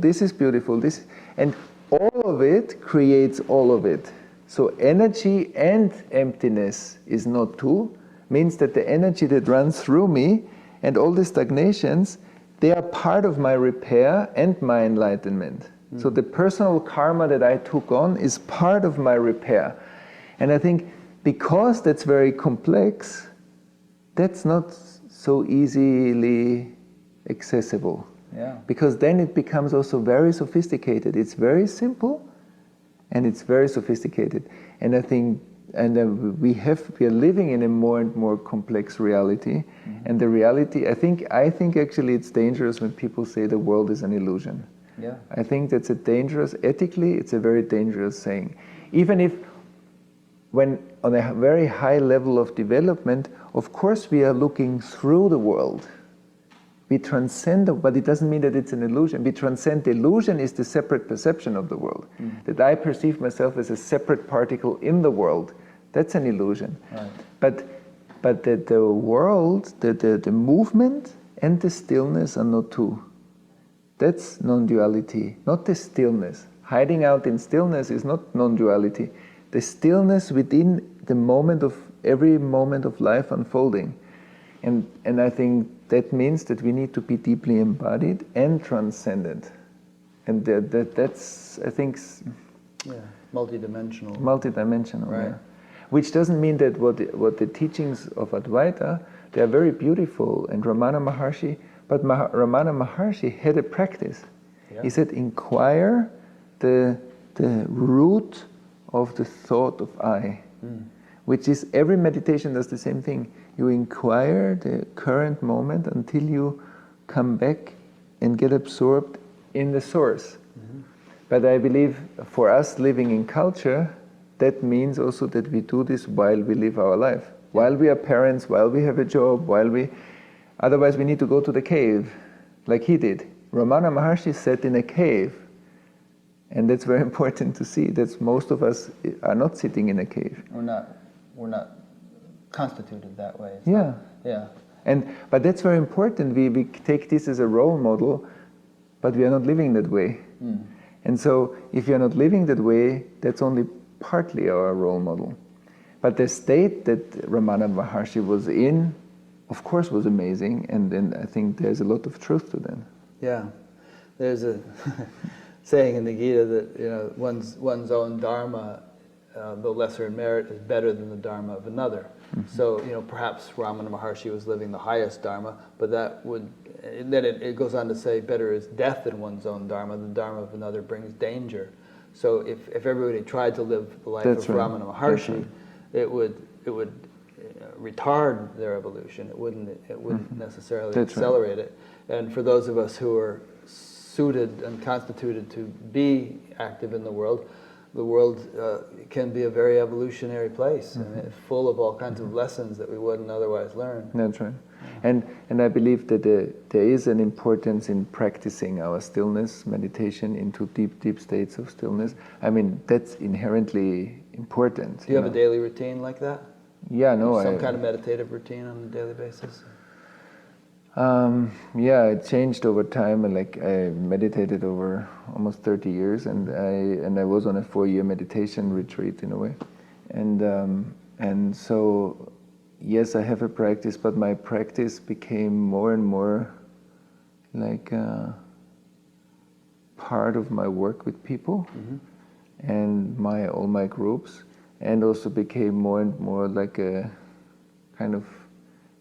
and all of it creates all of it. So energy and emptiness is not two, means that the energy that runs through me and all the stagnations, they are part of my repair and my enlightenment. So the personal karma that I took on is part of my repair. And I think because that's very complex, that's not so easily accessible. Yeah. Because then it becomes also very sophisticated. It's very simple and it's very sophisticated. And I think we are living in a more and more complex reality. And the reality, I think actually it's dangerous when people say the world is an illusion. Yeah. I think that's ethically, it's a very dangerous saying. Even if, when on a very high level of development, of course we are looking through the world. We transcend, but it doesn't mean that it's an illusion. We transcend. The illusion is the separate perception of the world. That I perceive myself as a separate particle in the world. That's an illusion. Right. But the world, the movement and the stillness are not two. That's non-duality, not the stillness. Hiding out in stillness is not non-duality. The stillness within the moment of every moment of life unfolding. And I think that means that we need to be deeply embodied and transcendent. And that's, I think, Yeah, multidimensional. Multidimensional, Right. yeah. Which doesn't mean that what the teachings of Advaita, they are very beautiful, and Ramana Maharshi, but Ramana Maharshi had a practice. Yeah. He said, inquire the root of the thought of I, which is every meditation does the same thing. You inquire the current moment until you come back and get absorbed in the source. But I believe for us living in culture, that means also that we do this while we live our life. While we are parents, while we have a job, otherwise we need to go to the cave, like he did. Ramana Maharshi sat in a cave, and that's very important to see. That most of us are not sitting in a cave. We're not constituted that way. Yeah. But that's very important. We take this as a role model, but we are not living that way. And so if you're not living that way, that's only partly our role model. But the state that Ramana Maharshi was in, of course, was amazing, and I think there's a lot of truth to that. Yeah. There's a saying in the Gita that one's own dharma, though lesser in merit, is better than the dharma of another. So perhaps Ramana Maharshi was living the highest dharma, but then it goes on to say better is death than one's own dharma. The dharma of another brings danger. So if everybody tried to live the life of Ramana Maharshi, it would retard their evolution. It wouldn't necessarily accelerate it. And for those of us who are suited and constituted to be active in the world can be a very evolutionary place, and full of all kinds of lessons that we wouldn't otherwise learn. That's right. And I believe that there is an importance in practicing our stillness, meditation into deep states of stillness. I mean, that's inherently important. Do you have a daily routine like that? Yeah, no. Some kind of meditative routine on a daily basis? Yeah, it changed over time, and like I meditated over almost 30 years, and I was on a 4-year meditation retreat in a way, and so yes, I have a practice, but my practice became more and more like part of my work with people and all my groups, and also became more and more like a kind of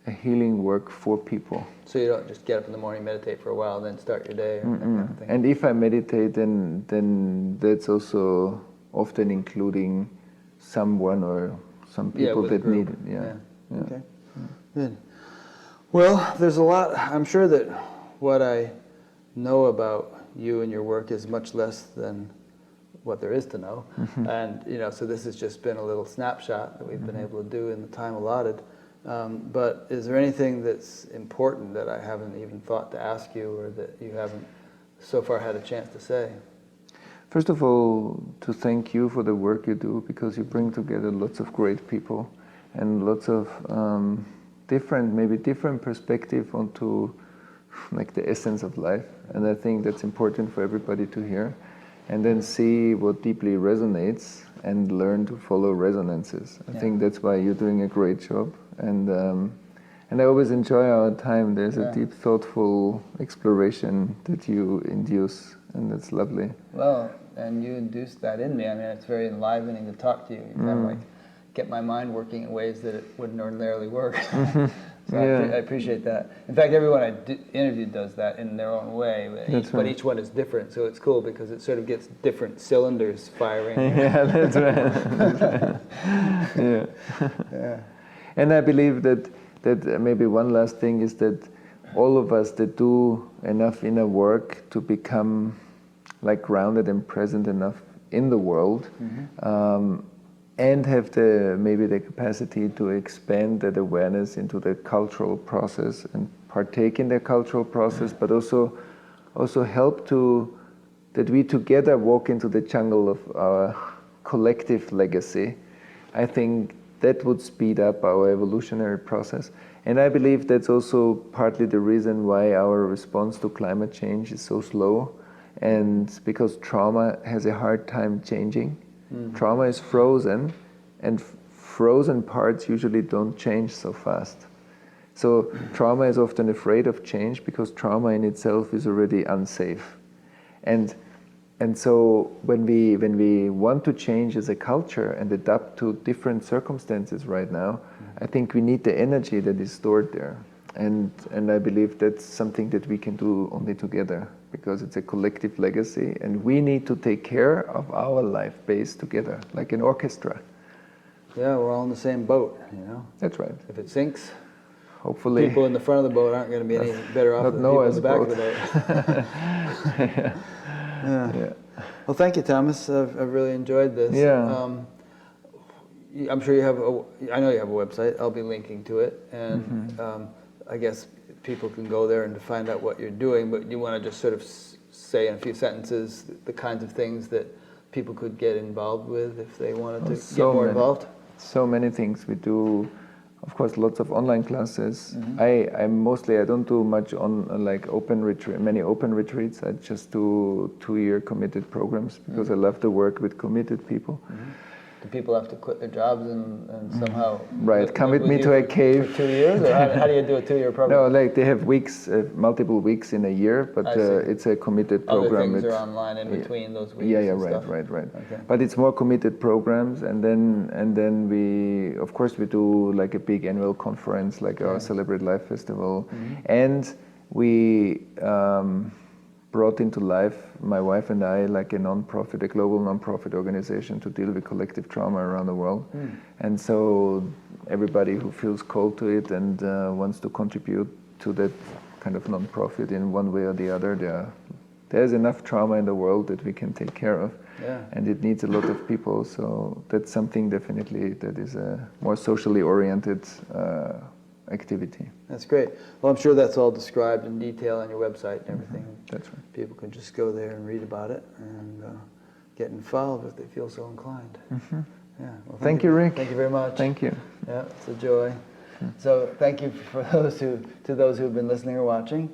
a healing work for people. So you don't just get up in the morning, meditate for a while, and then start your day, or that kind of thing. And if I meditate, then that's also often including someone or some people that need it. Yeah. Okay. Good. Well, there's a lot. I'm sure that what I know about you and your work is much less than what there is to know, and so this has just been a little snapshot that we've been able to do in the time allotted. But is there anything that's important that I haven't even thought to ask you, or that you haven't so far had a chance to say? First of all, to thank you for the work you do, because you bring together lots of great people and lots of different perspective onto like the essence of life. And I think that's important for everybody to hear, and then see what deeply resonates and learn to follow resonances. I think that's why you're doing a great job. And I always enjoy our time. There's a deep, thoughtful exploration that you induce, and that's lovely. Well, and you induced that in me. I mean, it's very enlivening to talk to you. You kind of like get my mind working in ways that it wouldn't ordinarily work. So I appreciate that. In fact, everyone I interviewed does that in their own way, but each one is different. So it's cool because it sort of gets different cylinders firing. Yeah, that's right. Yeah. And I believe that maybe one last thing is that all of us that do enough inner work to become like grounded and present enough in the world, and have maybe the capacity to expand that awareness into the cultural process and partake in the cultural process, but also help that we together walk into the jungle of our collective legacy. I think that would speed up our evolutionary process. And I believe that's also partly the reason why our response to climate change is so slow, and because trauma has a hard time changing. Trauma is frozen, and frozen parts usually don't change so fast. So trauma is often afraid of change because trauma in itself is already unsafe. And and so when we want to change as a culture and adapt to different circumstances right now, I think we need the energy that is stored there. And I believe that's something that we can do only together, because it's a collective legacy, and we need to take care of our life base together, like an orchestra. Yeah, we're all in the same boat, you know. That's right. If it sinks, hopefully people in the front of the boat aren't going to be any better off than the people in the back of the boat. Yeah. Well, thank you, Thomas. I've really enjoyed this. Yeah. I'm sure you have. I know you have a website. I'll be linking to it, and I guess people can go there and to find out what you're doing. But you want to just sort of say in a few sentences the kinds of things that people could get involved with if they wanted to get more involved. So many things we do. Of course, lots of online classes. I don't do much on like many open retreats. I just do 2-year committed programs because I love to work with committed people. Do people have to quit their jobs and somehow come with me to a cave for 2 years? Or how do you do a 2-year program? No, like they have weeks, multiple weeks in a year, but it's a committed program. Other things are online in between those weeks. Yeah, right. Okay. But it's more committed programs, and then we, of course, we do like a big annual conference, like our Celebrate Life Festival, and we brought into life, my wife and I, like a global non-profit organization to deal with collective trauma around the world. And so everybody who feels called to it and wants to contribute to that kind of non-profit in one way or the other, there's enough trauma in the world that we can take care of. And it needs a lot of people, so that's something definitely that is a more socially oriented activity. That's great. Well, I'm sure that's all described in detail on your website and everything. That's right. People can just go there and read about it and get involved if they feel so inclined. Yeah. Well, thank you, Rick. Thank you very much. Thank you. Yeah, it's a joy. So thank you for those who've been listening or watching,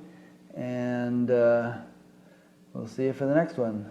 and we'll see you for the next one.